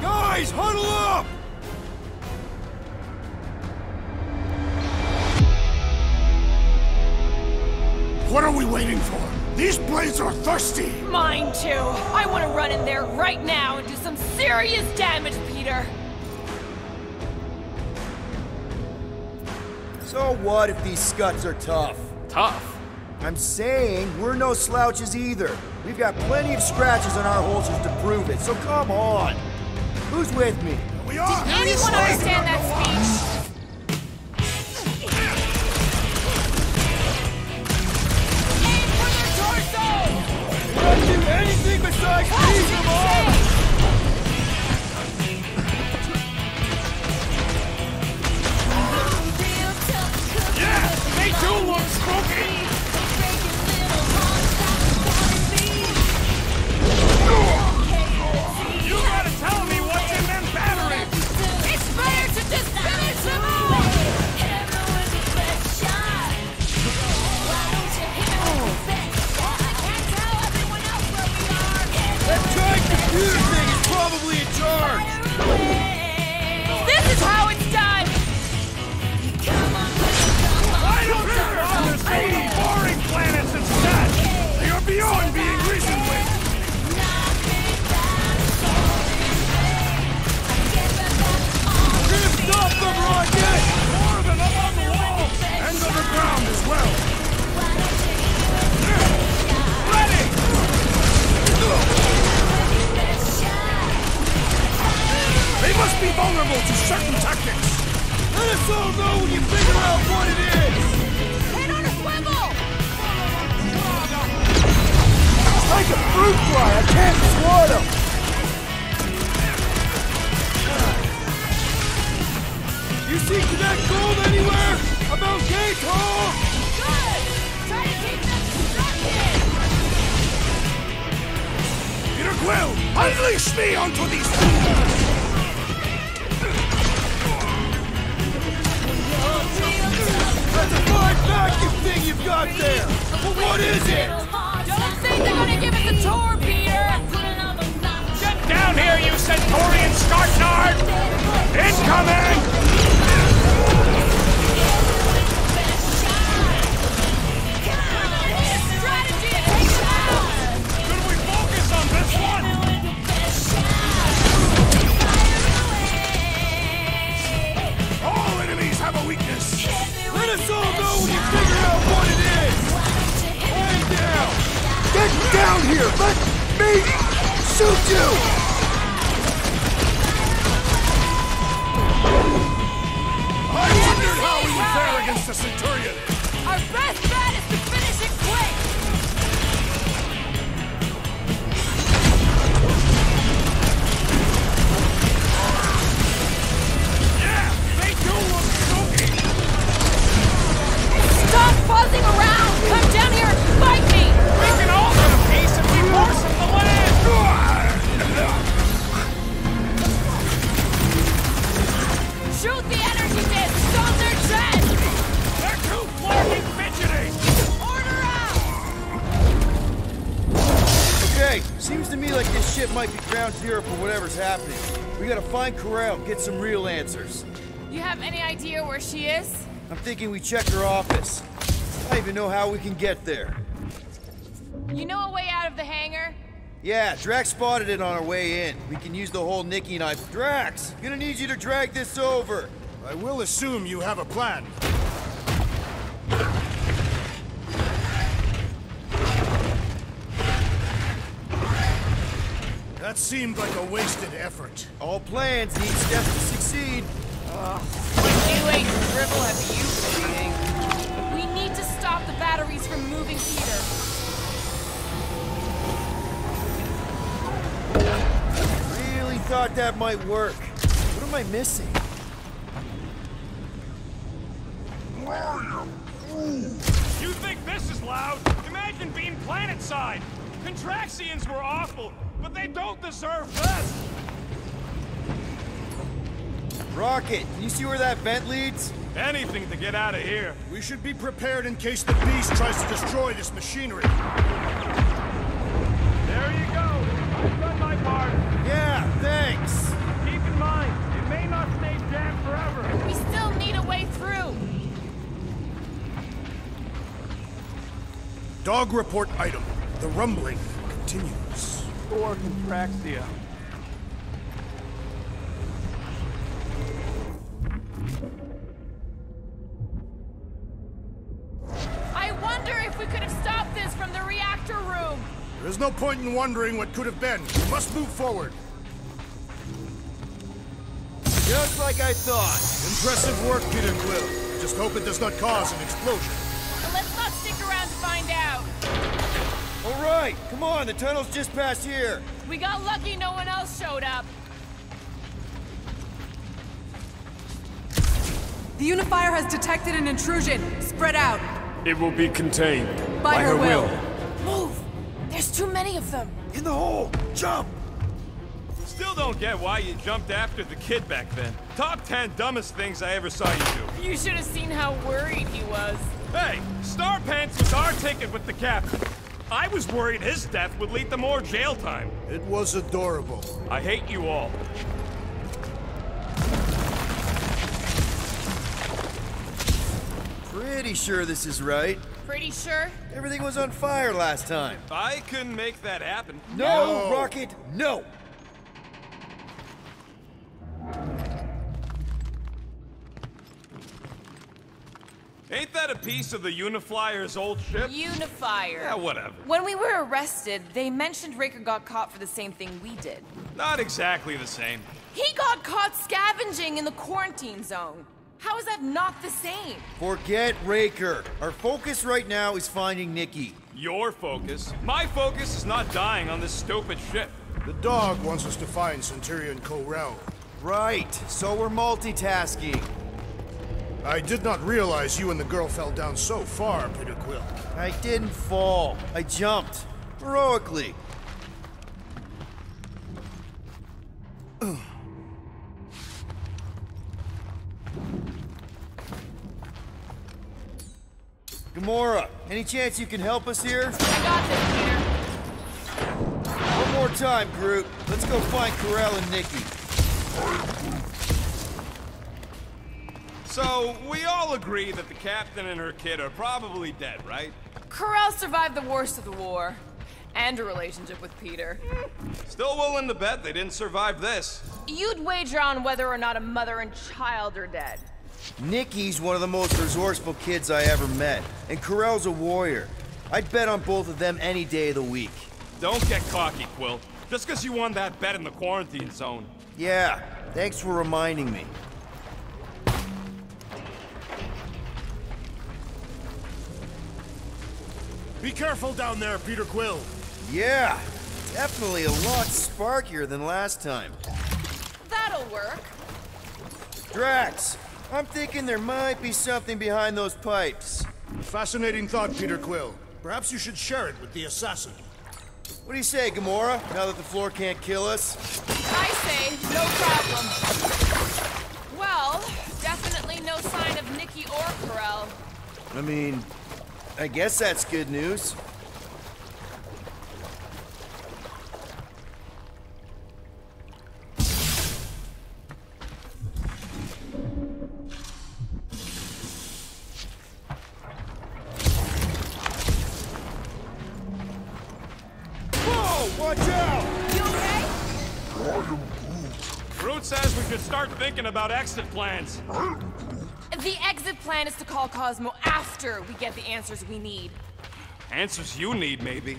Guys, huddle up! What are we waiting for? These blades are thirsty! Mine too! I want to run in there right now and do some serious damage, Peter! So what if these scuts are tough? Tough? I'm saying we're no slouches either. We've got plenty of scratches on our holsters to prove it, so come on. Who's with me? We are! Did anyone understand that speech? Aim for their torso! Don't do anything besides beat them up! Yeah! They do look spooky! You gotta tell me what's in them batteries! It's better to just finish them all! That giant computer thing is probably in charge! This is how it's done! Why don't you go on the shady, boring planets instead? They are beyond being reasoned with! We're gonna stop them, Rocket! More than up on the wall! And underground as well! Ready! They must be vulnerable to certain tactics! Let us all know when you figure out what it is! Head on a swivel! It's like a fruit fly, I can't swat him! You see that gold anywhere? About gate hall? Good! Try to keep them distracted! Peter Quill, unleash me onto these fools! That's a fine vacuum thing you've got there! But what is it? Don't think they're gonna give us a tour, Peter! Get down here, you Centaurian Starchnard! Incoming! Strategy and take it out! Should we focus on this one? All enemies have a weakness! Let us all know when you figure out what it is! Lie down! Get down here! Let me shoot you! I wondered how we would fare against the Centurion! Our best bet is to finish it quick! Yeah! They do look spooky! Stop buzzing around! Come down here and fight me! We can all get a piece if we force them to land! Shoot the energy discs on their chest! They're too fucking fidgety! Order out! Okay, seems to me like this ship might be ground zero for whatever's happening. We gotta find Corral, get some real answers. You have any idea where she is? I'm thinking we check her office. I don't even know how we can get there. You know a way out of the hangar? Yeah, Drax spotted it on our way in. We can use the whole Nikki knife. Drax, gonna need you to drag this over. I will assume you have a plan. That seemed like a wasted effort. All plans need steps to succeed. What new age dribble have you been reading? We need to stop the batteries from moving Peter. Really thought that might work. What am I missing? You think this is loud? Imagine being planet-side. Contraxians were awful, but they don't deserve best. Rocket, can you see where that vent leads? Anything to get out of here. We should be prepared in case the beast tries to destroy this machinery. There you go. I've done my part. Yeah, thanks. Keep in mind, it may not stay jammed forever. We still need a way through. Dog report item. The rumbling continues. Or Contraxia. I wonder if we could have stopped this from the reactor room. There is no point in wondering what could have been. We must move forward. Just like I thought. Impressive work, Peter Quill. I just hope it does not cause an explosion. Let's not stick around to find out. All right, come on, the tunnel's just past here. We got lucky no one else showed up. The Unifier has detected an intrusion. Spread out. It will be contained. By her will. Move! There's too many of them. In the hole! Jump! Still don't get why you jumped after the kid back then. Top 10 dumbest things I ever saw you do. You should have seen how worried he was. Hey, Star Pants was our ticket with the captain. I was worried his death would lead to more jail time. It was adorable. I hate you all. Pretty sure this is right. Pretty sure? Everything was on fire last time. I couldn't make that happen. No, Rocket, no! Ain't that a piece of the Uniflyer's old ship? Unifier. Yeah, whatever. When we were arrested, they mentioned Raker got caught for the same thing we did. Not exactly the same. He got caught scavenging in the quarantine zone. How is that not the same? Forget Raker. Our focus right now is finding Nikki. Your focus. My focus is not dying on this stupid ship. The dog wants us to find Centurion Corel. Right, so we're multitasking. I did not realize you and the girl fell down so far, Peter Quill. I didn't fall. I jumped. Heroically. Gamora, any chance you can help us here? I got this, Peter. One more time, Groot. Let's go find Corel and Nikki. So, we all agree that the captain and her kid are probably dead, right? Corel survived the worst of the war. And a relationship with Peter. Still willing to bet they didn't survive this. You'd wager on whether or not a mother and child are dead. Nikki's one of the most resourceful kids I ever met, and Corel's a warrior. I'd bet on both of them any day of the week. Don't get cocky, Quill. Just because you won that bet in the quarantine zone. Yeah, thanks for reminding me. Be careful down there, Peter Quill. Yeah, definitely a lot sparkier than last time. That'll work. Drax, I'm thinking there might be something behind those pipes. Fascinating thought, Peter Quill. Perhaps you should share it with the assassin. What do you say, Gamora, now that the floor can't kill us? I say, no problem. Well, definitely no sign of Nikki or Corel. I mean, I guess that's good news. Whoa! Watch out! You okay? Groot says we should start thinking about exit plans. The exit plan is to call Cosmo after we get the answers we need. Answers you need, maybe.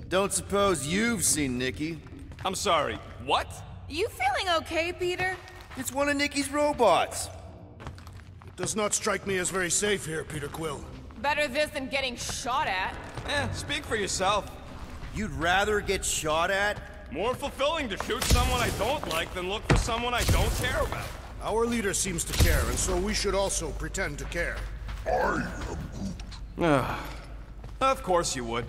Don't suppose you've seen Nikki? I'm sorry, what? You feeling okay, Peter? It's one of Nikki's robots. It does not strike me as very safe here, Peter Quill. Better this than getting shot at. Speak for yourself. You'd rather get shot at? More fulfilling to shoot someone I don't like than look for someone I don't care about. Our leader seems to care, and so we should also pretend to care. I am Groot. Of course you would.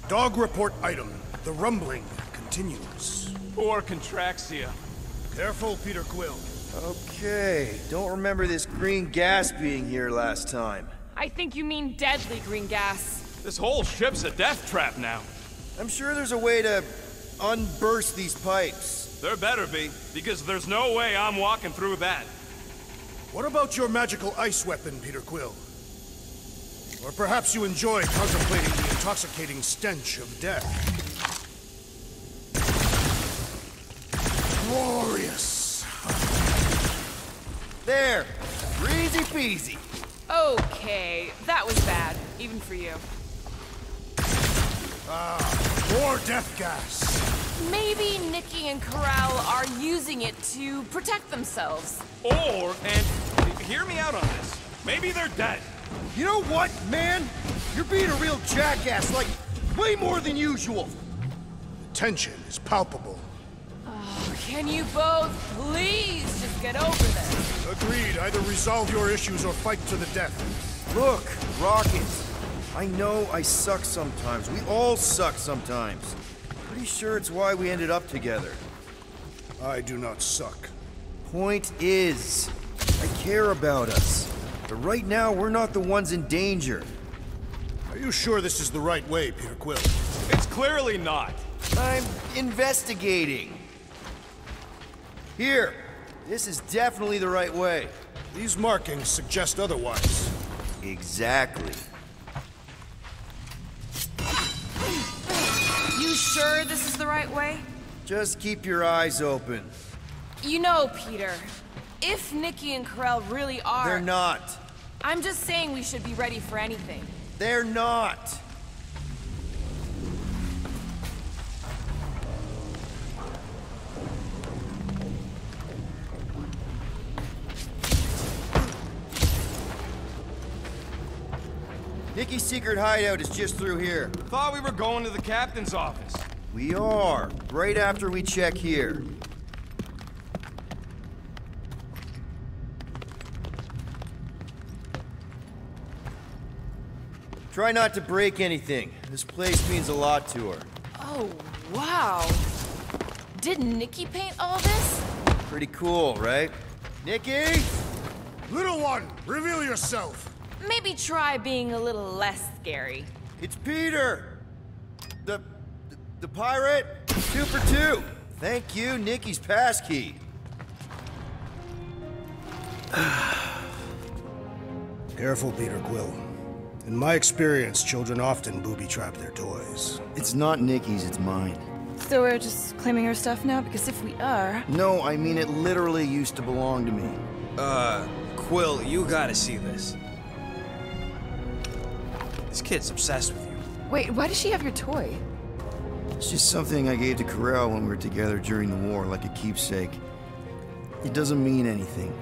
Dog report item. The rumbling continues. Poor Contraxia. Careful, Peter Quill. Okay, don't remember this green gas being here last time. I think you mean deadly green gas. This whole ship's a death trap now. I'm sure there's a way to unburst these pipes. There better be, because there's no way I'm walking through that. What about your magical ice weapon, Peter Quill? Or perhaps you enjoy contemplating the intoxicating stench of death. Glorious. There! Easy peasy. Okay, that was bad, even for you. More death gas. Maybe Nikki and Corral are using it to protect themselves. Or, and hear me out on this, maybe they're dead. You know what, man? You're being a real jackass, like, way more than usual. The tension is palpable. Oh, can you both please just get over this? Agreed. Either resolve your issues or fight to the death. Look, Rocket. I know I suck sometimes. We all suck sometimes. Pretty sure it's why we ended up together. I do not suck. Point is, I care about us. But right now, we're not the ones in danger. Are you sure this is the right way, Peter Quill? It's clearly not. I'm investigating. Here, this is definitely the right way. These markings suggest otherwise. Exactly. You sure this is the right way? Just keep your eyes open. You know, Peter, if Nikki and Corral really are... They're not. I'm just saying we should be ready for anything. They're not. Nikki's secret hideout is just through here. Thought we were going to the captain's office. We are, right after we check here. Try not to break anything. This place means a lot to her. Oh, wow. Did Nikki paint all this? Pretty cool, right? Nikki? Little one, reveal yourself. Maybe try being a little less scary. It's Peter! The pirate? 2 for 2. Thank you, Nikki's passkey. Careful, Peter Quill. In my experience, children often booby-trap their toys. It's not Nikki's, it's mine. So we're just claiming her stuff now? Because if we are... No, I mean it literally used to belong to me. Quill, you gotta see this. This kid's obsessed with you. Wait, why does she have your toy? It's just something I gave to Corral when we were together during the war, like a keepsake. It doesn't mean anything.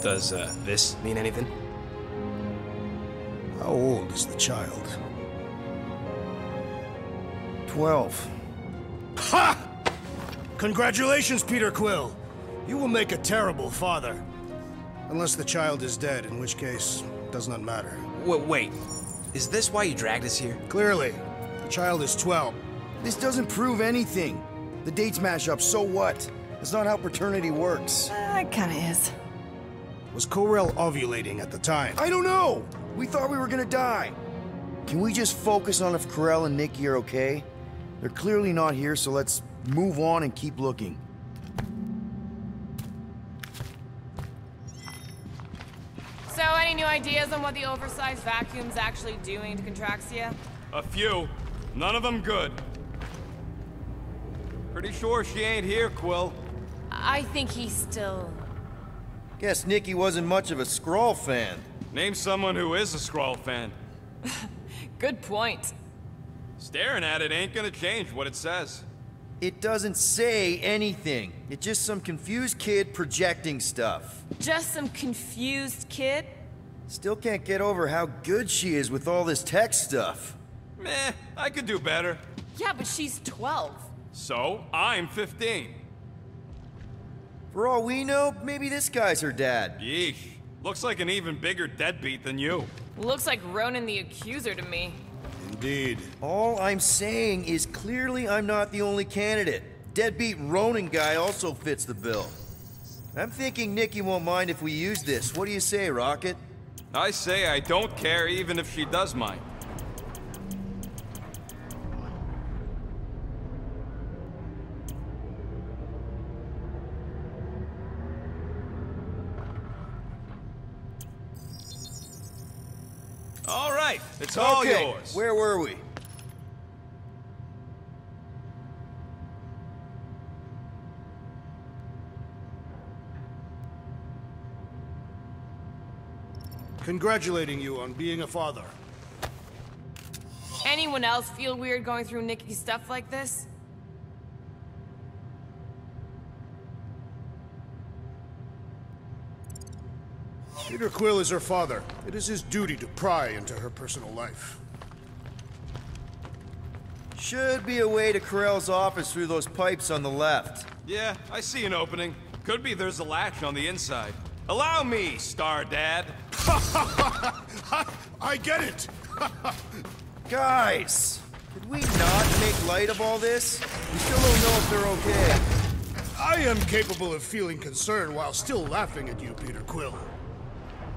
Does, this mean anything? How old is the child? 12. Ha! Congratulations, Peter Quill. You will make a terrible father. Unless the child is dead, in which case, it does not matter. Wait. Is this why you dragged us here? Clearly. The child is 12. This doesn't prove anything. The dates mash up, so what? That's not how paternity works. It kinda is. Was Corell ovulating at the time? I don't know! We thought we were gonna die. Can we just focus on if Corell and Nikki are okay? They're clearly not here, so let's move on and keep looking. So, any new ideas on what the oversized vacuum's actually doing to Contraxia? A few. None of them good. Pretty sure she ain't here, Quill. I think he's still... Guess Nikki wasn't much of a Skrull fan. Name someone who is a Skrull fan. Good point. Staring at it ain't gonna change what it says. It doesn't say anything. It's just some confused kid projecting stuff. Just some confused kid? Still can't get over how good she is with all this tech stuff. Meh, I could do better. Yeah, but she's 12. So, I'm 15. For all we know, maybe this guy's her dad. Yeesh. Looks like an even bigger deadbeat than you. Looks like Ronan the Accuser to me. Indeed. All I'm saying is clearly I'm not the only candidate. Deadbeat Ronan guy also fits the bill. I'm thinking Nikki won't mind if we use this. What do you say, Rocket? I say I don't care even if she does mind. All right, it's all yours. Where were we? Congratulating you on being a father. Anyone else feel weird going through Nikki's stuff like this? Peter Quill is her father. It is his duty to pry into her personal life. Should be a way to Corell's office through those pipes on the left. Yeah, I see an opening. Could be there's a latch on the inside. Allow me, Star Dad. I get it! Guys, did we not make light of all this? We still don't know if they're okay. I am capable of feeling concern while still laughing at you, Peter Quill.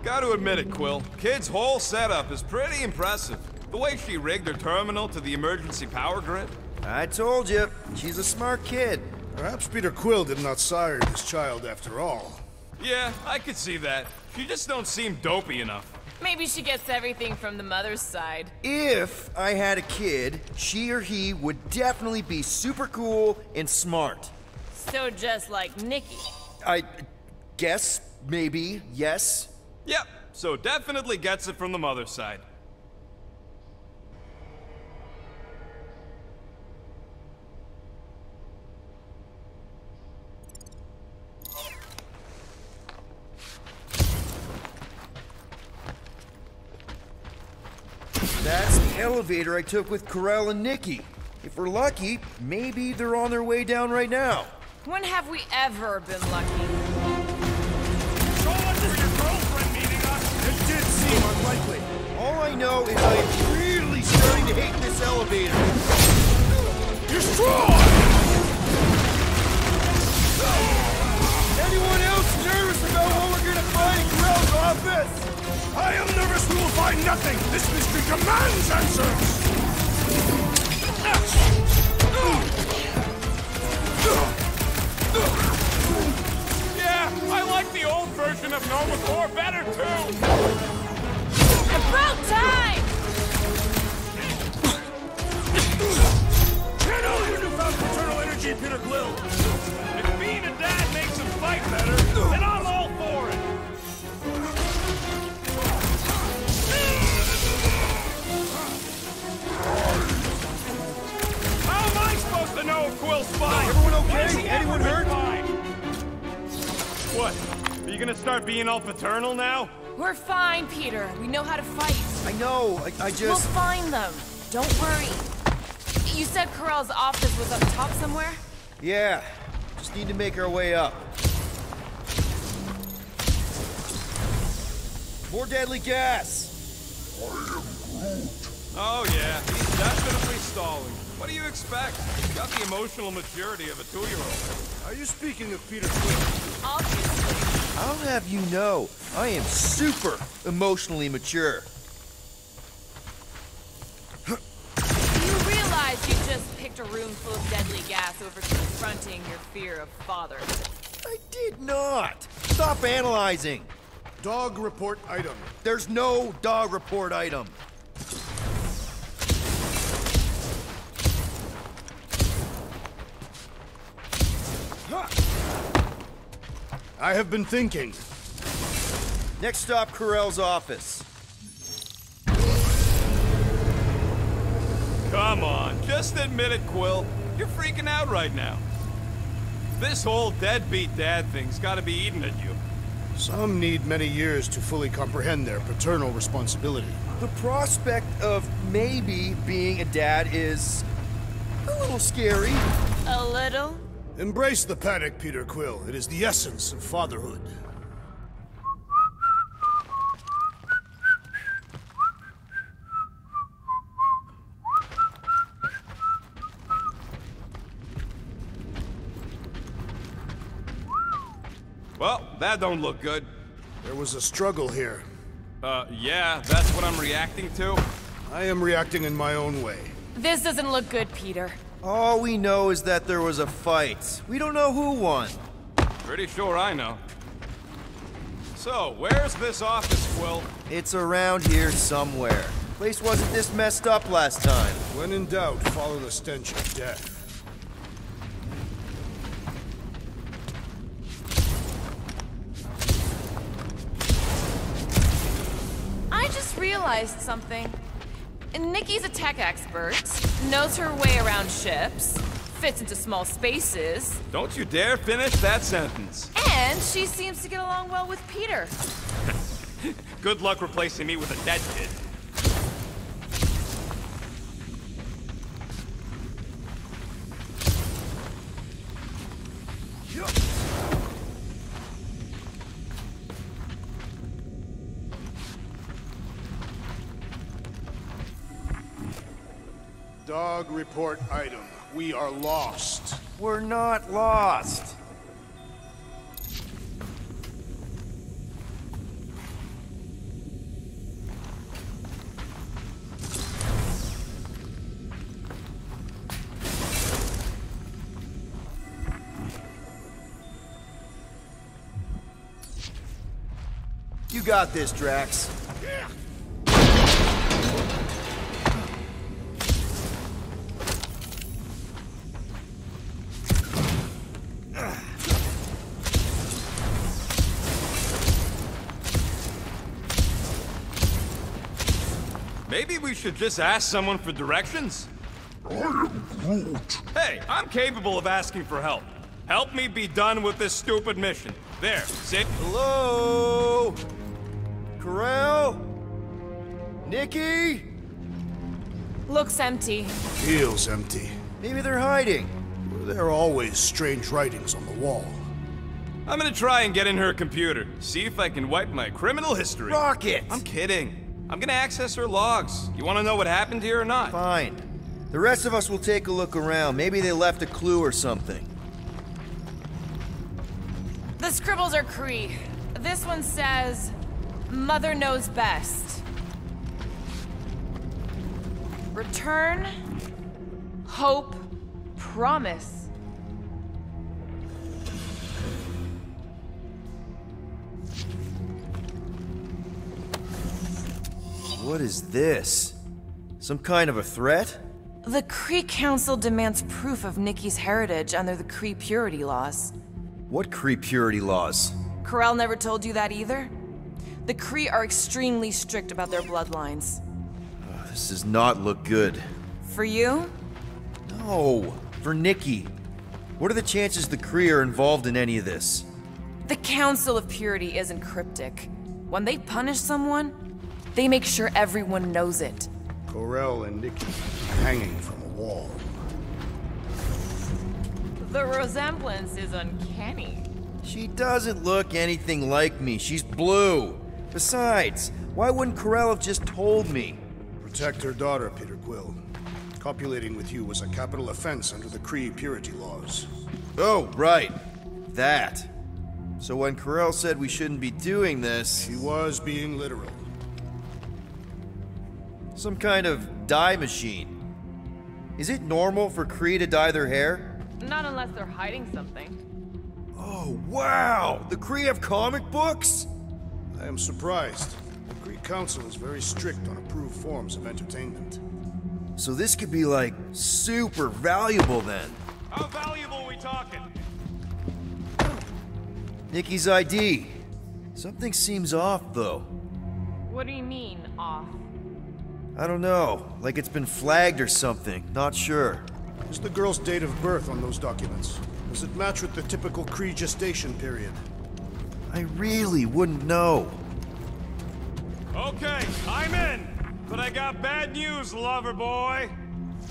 Gotta admit it, Quill. Kid's whole setup is pretty impressive. The way she rigged her terminal to the emergency power grid. I told you, she's a smart kid. Perhaps Peter Quill did not sire this child after all. Yeah, I could see that. She just don't seem dopey enough. Maybe she gets everything from the mother's side. If I had a kid, she or he would definitely be super cool and smart. So just like Nikki. I guess, maybe, yes. Yep, so definitely gets it from the mother's side. That's the elevator I took with Corell and Nikki. If we're lucky, maybe they're on their way down right now. When have we ever been lucky? So much for your girlfriend meeting us. It did seem unlikely. All I know is I am really starting to hate this elevator. You're strong! Anyone else nervous about what we're gonna find in Corell's office? I am nervous we will find nothing! This mystery demands answers! Yeah, I like the old version of Nova Corps better too! About time! Channel your newfound paternal energy, Peter Quill! If being a dad makes him fight better, then I'm all for it! How am I supposed to know if Quill's fine? Everyone okay? Anyone hurt? What? Are you gonna start being all paternal now? We're fine, Peter. We know how to fight. I know, I just... We'll find them. Don't worry. You said Corell's office was up top somewhere? Yeah, just need to make our way up. More deadly gas! Oh yeah, he's definitely stalling. What do you expect? He's got the emotional maturity of a 2-year-old. Are you speaking of Peter Quill? Obviously. I'll have you know, I am super emotionally mature. You realize you just picked a room full of deadly gas over confronting your fear of father. I did not! Stop analyzing! Dog report item. There's no dog report item. I have been thinking. Next stop, Corell's office. Come on, just admit it, Quill. You're freaking out right now. This whole deadbeat dad thing's gotta be eating at you. Some need many years to fully comprehend their paternal responsibility. The prospect of maybe being a dad is a little scary. A little? Embrace the panic, Peter Quill. It is the essence of fatherhood. Well, that don't look good. There was a struggle here. Yeah, that's what I'm reacting to? I am reacting in my own way. This doesn't look good, Peter. All we know is that there was a fight. We don't know who won. Pretty sure I know. So, where's this office, Quill? It's around here somewhere. Place wasn't this messed up last time. When in doubt, follow the stench of death. I just realized something. Nikki's a tech expert, knows her way around ships, fits into small spaces. Don't you dare finish that sentence. And she seems to get along well with Peter. Good luck replacing me with a dead kid. Dog report item. We are lost. We're not lost. You got this, Drax. Maybe we should just ask someone for directions? I am Groot. Hey, I'm capable of asking for help. Help me be done with this stupid mission. There, sit. Hello? Corell? Nikki? Looks empty. Feels empty. Maybe they're hiding. There are always strange writings on the wall. I'm gonna try and get in her computer. See if I can wipe my criminal history. Rocket! I'm kidding. I'm gonna access her logs. You wanna know what happened here or not? Fine. The rest of us will take a look around. Maybe they left a clue or something. The scribbles are Cree. This one says, Mother knows best. Return, hope, promise. What is this? Some kind of a threat? The Cree Council demands proof of Nikki's heritage under the Cree purity laws. What Cree purity laws? Corell never told you that either? The Cree are extremely strict about their bloodlines. This does not look good. For you? No, for Nikki. What are the chances the Cree are involved in any of this? The Council of Purity isn't cryptic. When they punish someone, they make sure everyone knows it. Corell and Nikki hanging from a wall. The resemblance is uncanny. She doesn't look anything like me. She's blue. Besides, why wouldn't Corell have just told me? Protect her daughter, Peter Quill. Copulating with you was a capital offense under the Cree purity laws. Oh, right. That. So when Corell said we shouldn't be doing this... He was being literal. Some kind of dye machine. Is it normal for Cree to dye their hair? Not unless they're hiding something. Oh, wow! The Cree have comic books? I am surprised. The Cree Council is very strict on approved forms of entertainment. So this could be, like, super valuable then. How valuable are we talking? Nikki's ID. Something seems off, though. What do you mean, off? I don't know. Like it's been flagged or something. Not sure. What's the girl's date of birth on those documents? Does it match with the typical Cree gestation period? I really wouldn't know. Okay, I'm in. But I got bad news, lover boy.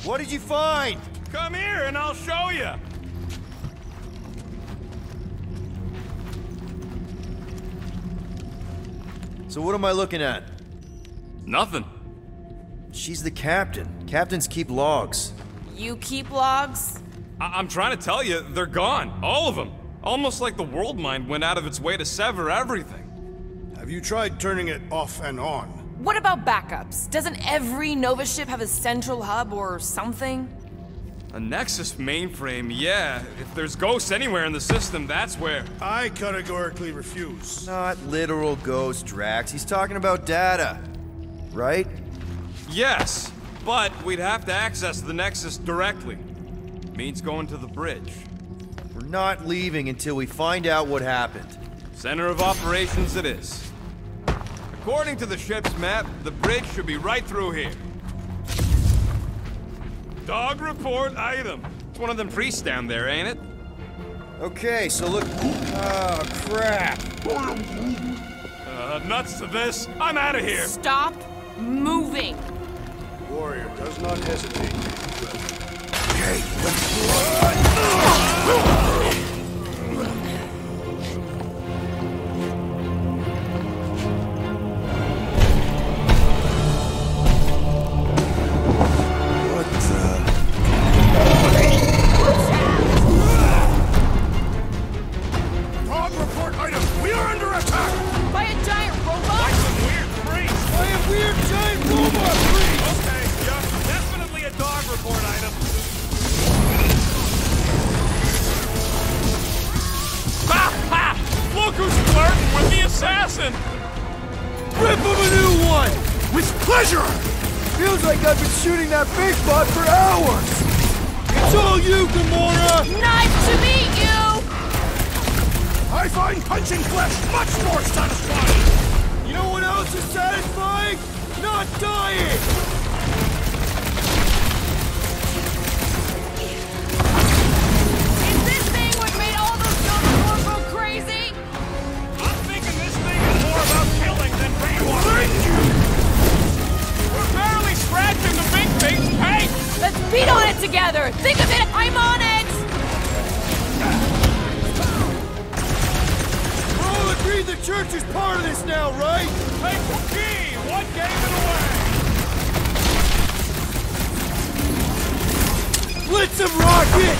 What did you find? Come here and I'll show you. So what am I looking at? Nothing. She's the captain. Captains keep logs. You keep logs? I'm trying to tell you, they're gone. All of them. Almost like the world mind went out of its way to sever everything. Have you tried turning it off and on? What about backups? Doesn't every Nova ship have a central hub or something? A Nexus mainframe, yeah. If there's ghosts anywhere in the system, that's where. I categorically refuse. Not literal ghost, Drax. He's talking about data. Right? Yes, but we'd have to access the Nexus directly. Means going to the bridge. We're not leaving until we find out what happened. Center of operations it is. According to the ship's map, the bridge should be right through here. Dog report item. It's one of them priests down there, ain't it? Okay, so look... Oh, crap. Nuts to this. I'm out of here. Stop moving. Warrior does not hesitate. Okay, Dog report item! We are under attack! By a giant robot? By some weird priest. By a weird giant robot priest! Okay, yeah, definitely a dog report item. Ha ha! Look who's flirting with the assassin! rip him a new one! With pleasure! Feels like I've been shooting that big bot for hours! It's all you, Gamora! Nice to meet you! I find punching flesh much more satisfying! You know what else is satisfying? Not dying! Is this thing what made all those Nova go crazy? I'm thinking this thing is more about killing than brainwashing. We're barely scratching the big thing. Hey! Let's beat on it together! Think of it! I'm on it! We're all agreed the church is part of this now, right? Hey, gee, what gave it away? Blitz him, Rocket!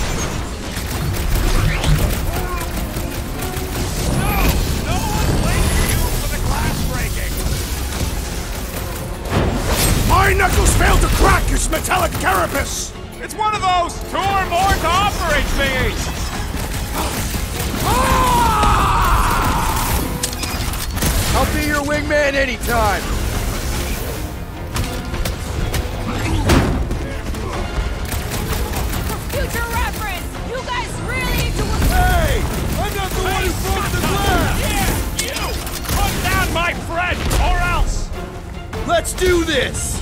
No one's blaming you for the glass breaking. My knuckles failed to crack its metallic carapace! It's one of those 2 or more to operate thingies. I'll be your wingman anytime! For future reference, you guys really need to work. Hey! I'm not the one who broke the glass! Yeah, you! Put down my friend, or else! Let's do this!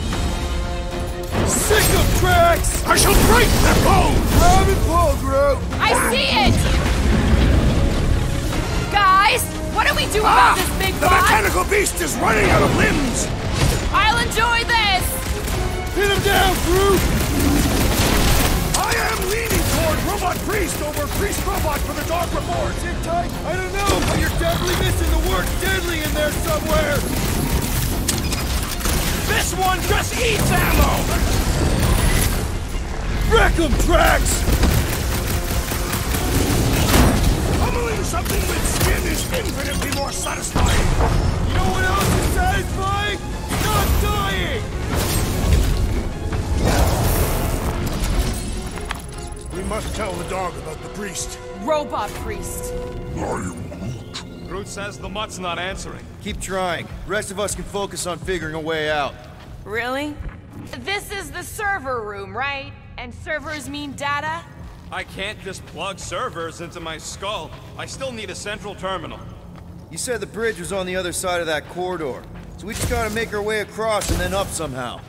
Sick of Drax! I shall break their bones! Grab it, Paul Groot! I see it! Guys, what do we do about this big The bot? mechanical beast is running out of limbs! I'll enjoy this! Hit him down, Groot! I am leaning toward Robot Priest over Priest Robot for the dog report! Sit tight! I don't know, but you're definitely missing the word deadly in there somewhere! This one just eats ammo! Wreck him, Drax! Pummeling something with skin is infinitely more satisfying! You know what else is satisfying? Not dying! We must tell the dog about the priest. Robot priest. Groot says the mutt's not answering. Keep trying. The rest of us can focus on figuring a way out. Really? This is the server room, right? And servers mean data? I can't just plug servers into my skull. I still need a central terminal. You said the bridge was on the other side of that corridor, so we just gotta make our way across and then up somehow.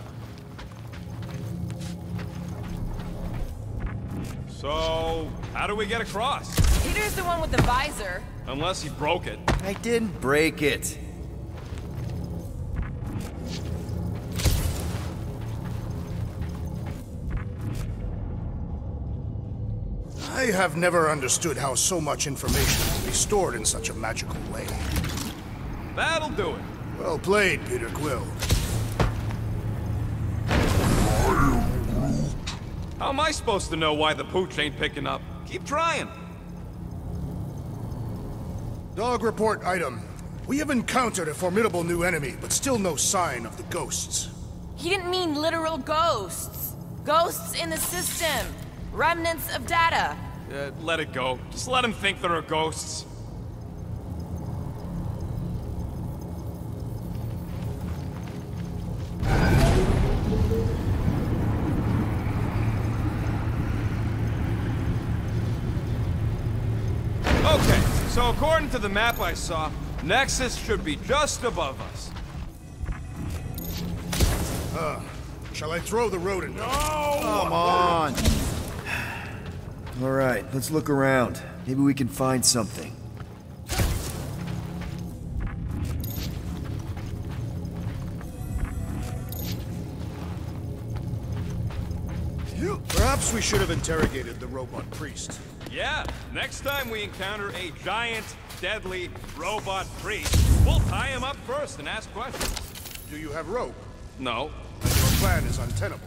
So, how do we get across? Peter's the one with the visor. Unless he broke it. I didn't break it. I have never understood how so much information can be stored in such a magical way. That'll do it. Well played, Peter Quill. How am I supposed to know why the pooch ain't picking up? Keep trying. Dog report item. We have encountered a formidable new enemy, but still no sign of the ghosts. He didn't mean literal ghosts. Ghosts in the system. Remnants of data. Let it go. Just let him think there are ghosts. Okay, so according to the map I saw, Nexus should be just above us. Shall I throw the rodent? No! Come on! Alright, let's look around. Maybe we can find something. Perhaps we should have interrogated the robot priest. Yeah, next time we encounter a giant, deadly robot priest, we'll tie him up first and ask questions. Do you have rope? No. Then your plan is untenable.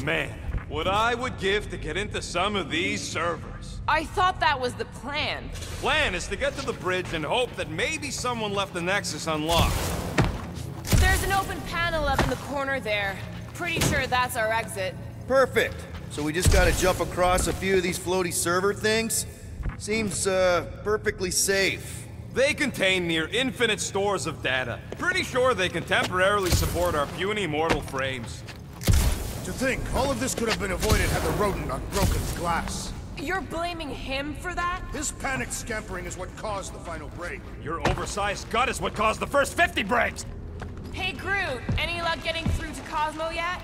Man, what I would give to get into some of these servers. I thought that was the plan. Plan is to get to the bridge and hope that maybe someone left the Nexus unlocked. There's an open panel up in the corner there. Pretty sure that's our exit. Perfect! So we just gotta jump across a few of these floaty server things? Seems, perfectly safe. They contain near infinite stores of data. Pretty sure they can temporarily support our puny mortal frames. To think, all of this could have been avoided had the rodent not broken glass. You're blaming him for that? His panicked scampering is what caused the final break. Your oversized gut is what caused the first 50 breaks! Hey, Groot, any luck getting through to Cosmo yet?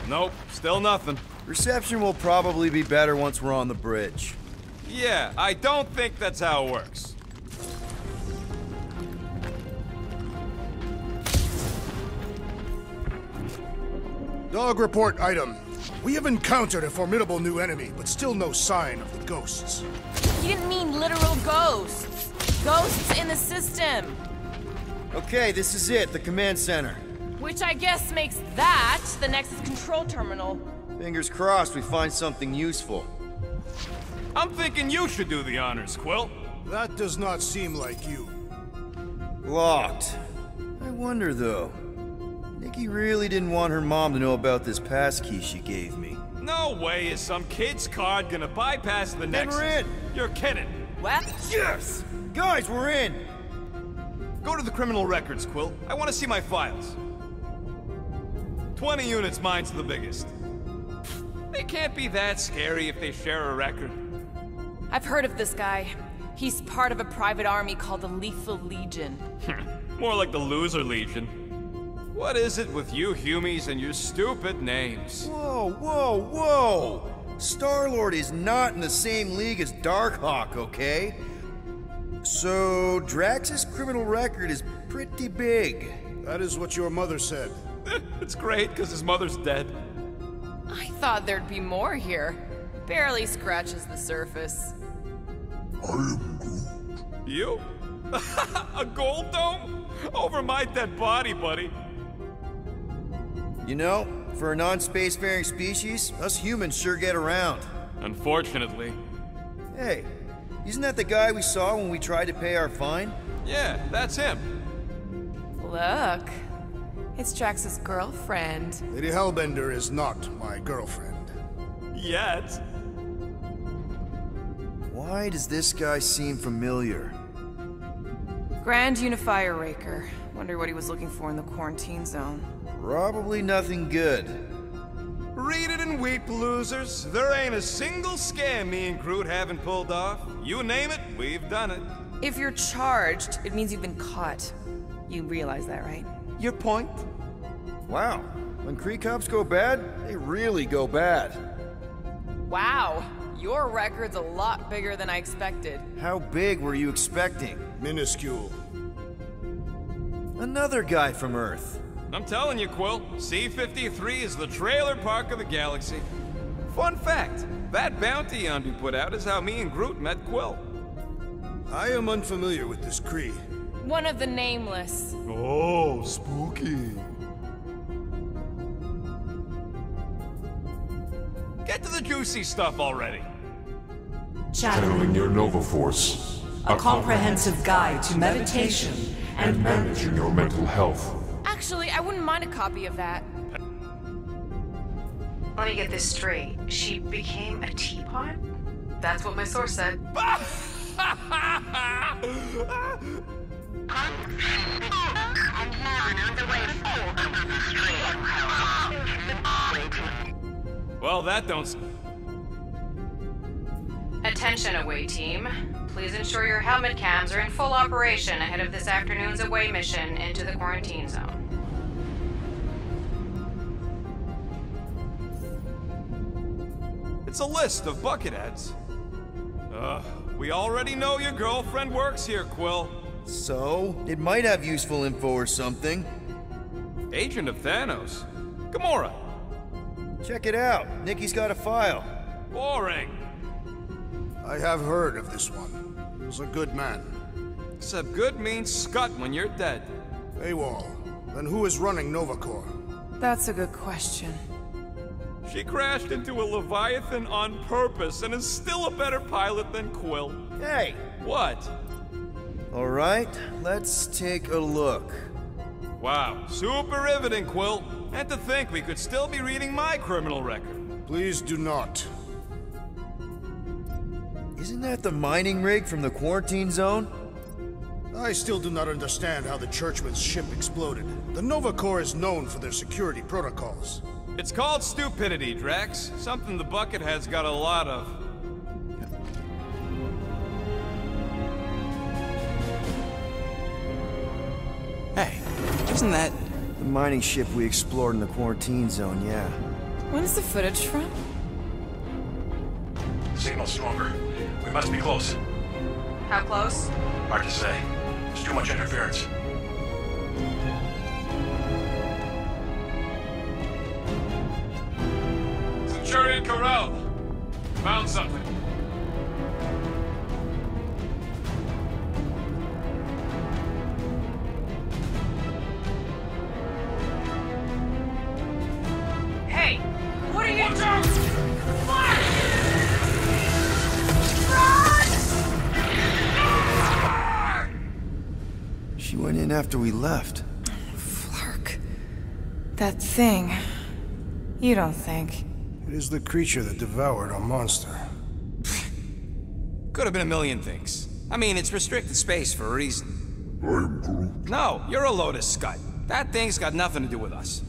Nope, still nothing. Reception will probably be better once we're on the bridge. Yeah, I don't think that's how it works. Dog report item. We have encountered a formidable new enemy, but still no sign of the ghosts. You didn't mean literal ghosts. Ghosts in the system. Okay, this is it, the command center. Which I guess makes that the Nexus control terminal. Fingers crossed we find something useful. I'm thinking you should do the honors, Quill. That does not seem like you. Locked. I wonder, though. Nikki really didn't want her mom to know about this passkey she gave me. No way is some kid's card gonna bypass the Nexus. Then we're in! You're kidding. What? Yes! Guys, we're in! Go to the criminal records, Quill. I want to see my files. 20 units, mine's the biggest. They can't be that scary if they share a record. I've heard of this guy. He's part of a private army called the Lethal Legion. More like the Loser Legion. What is it with you Humies and your stupid names? Whoa, whoa, whoa! Star-Lord is not in the same league as Darkhawk, okay? So, Drax's criminal record is pretty big. That is what your mother said. It's great, because his mother's dead. I thought there'd be more here. Barely scratches the surface. You? A gold dome? Over my dead body, buddy. You know, for a non-spacefaring species, us humans sure get around. Unfortunately. Hey, isn't that the guy we saw when we tried to pay our fine? Yeah, that's him. Look. It's Drax's girlfriend. Lady Hellbender is not my girlfriend. Yet. Why does this guy seem familiar? Grand Unifier Raker. Wonder what he was looking for in the quarantine zone. Probably nothing good. Read it and weep, losers. There ain't a single scam me and Groot haven't pulled off. You name it, we've done it. If you're charged, it means you've been caught. You realize that, right? Your point? Wow. When Kree cops go bad, they really go bad. Wow. Your record's a lot bigger than I expected. How big were you expecting? Minuscule. Another guy from Earth. I'm telling you, Quill, C-53 is the trailer park of the galaxy. Fun fact, that bounty on we put out is how me and Groot met Quill. I am unfamiliar with this Kree. One of the nameless. Oh, spooky. Get to the juicy stuff already. Channeling your Nova Force. A comprehensive guide to meditation and managing your mental health. Actually, I wouldn't mind a copy of that. Let me get this straight. She became a teapot? That's what my source said. Well, that don't... Attention, away team. Please ensure your helmet cams are in full operation ahead of this afternoon's away mission into the quarantine zone. It's a list of bucketheads. We already know your girlfriend works here, Quill. So, it might have useful info or something. Agent of Thanos. Gamora. Check it out. Nikki's got a file. Boring. I have heard of this one. He was a good man. Except good means scut when you're dead. AWOL. Then who is running Nova Corps? That's a good question. She crashed into a Leviathan on purpose and is still a better pilot than Quill. Hey! What? Alright, let's take a look. Wow, super riveting, Quill. And to think we could still be reading my criminal record. Please do not. Isn't that the mining rig from the quarantine zone? I still do not understand how the Churchman's ship exploded. The Nova Corps is known for their security protocols. It's called stupidity, Drax. Something the Buckethead's got a lot of. Hey, isn't that... The mining ship we explored in the quarantine zone, yeah. When's the footage from? Signal stronger. We must be close. How close? Hard to say. There's too much interference. Centurion Corral! Found something. Hey! What are you doing? She went in after we left. Flark. That thing. You don't think... It is the creature that devoured our monster. Could have been a million things. I mean, it's restricted space for a reason. I'm Groot. No, you're a Lotus Scud. That thing's got nothing to do with us.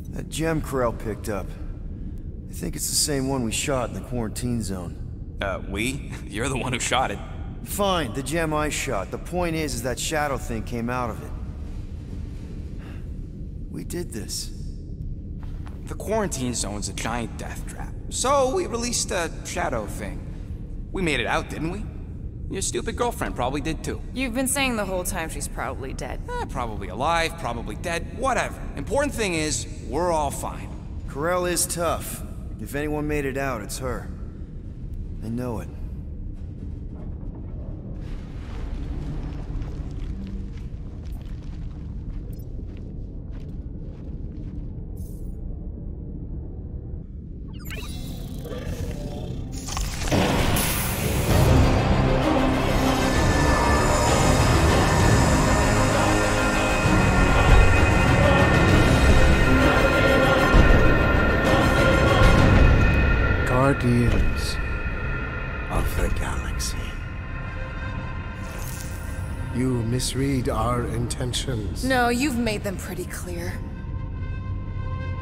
That gem Corell picked up. I think it's the same one we shot in the quarantine zone. We? You're the one who shot it. Fine, the gem I shot. The point is that shadow thing came out of it. We did this. The quarantine zone's a giant death trap. So we released a shadow thing. We made it out, didn't we? Your stupid girlfriend probably did too. You've been saying the whole time she's probably dead. Probably alive, probably dead, whatever. Important thing is, we're all fine. Corell is tough. If anyone made it out, it's her. I know it. Guardians of the galaxy. You misread our intentions. No, you've made them pretty clear.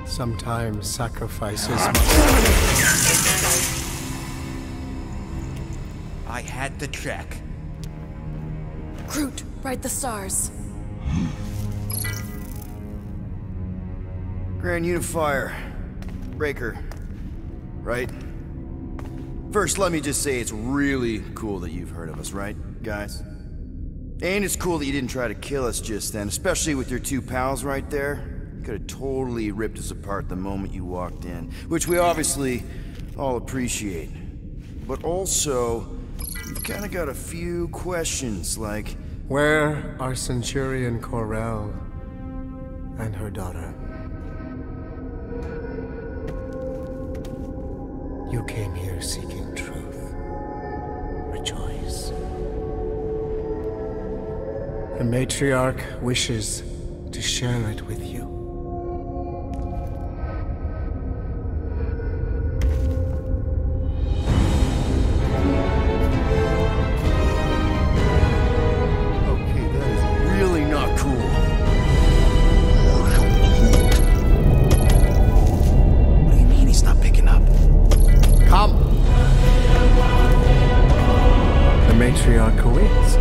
Sometimes sacrifices I had to check. Groot, write the stars. Grand Unifier. Breaker. Right? First, let me just say it's really cool that you've heard of us, right, guys? And it's cool that you didn't try to kill us just then, especially with your two pals right there. You could have totally ripped us apart the moment you walked in, which we obviously all appreciate. But also, we've kind of got a few questions, like... Where are Centurion Corell and her daughter? You came here seeking truth. Rejoice. The matriarch wishes to share it with you. Okay, that is really not cool. What do you mean he's not picking up? Come! The matriarch awaits.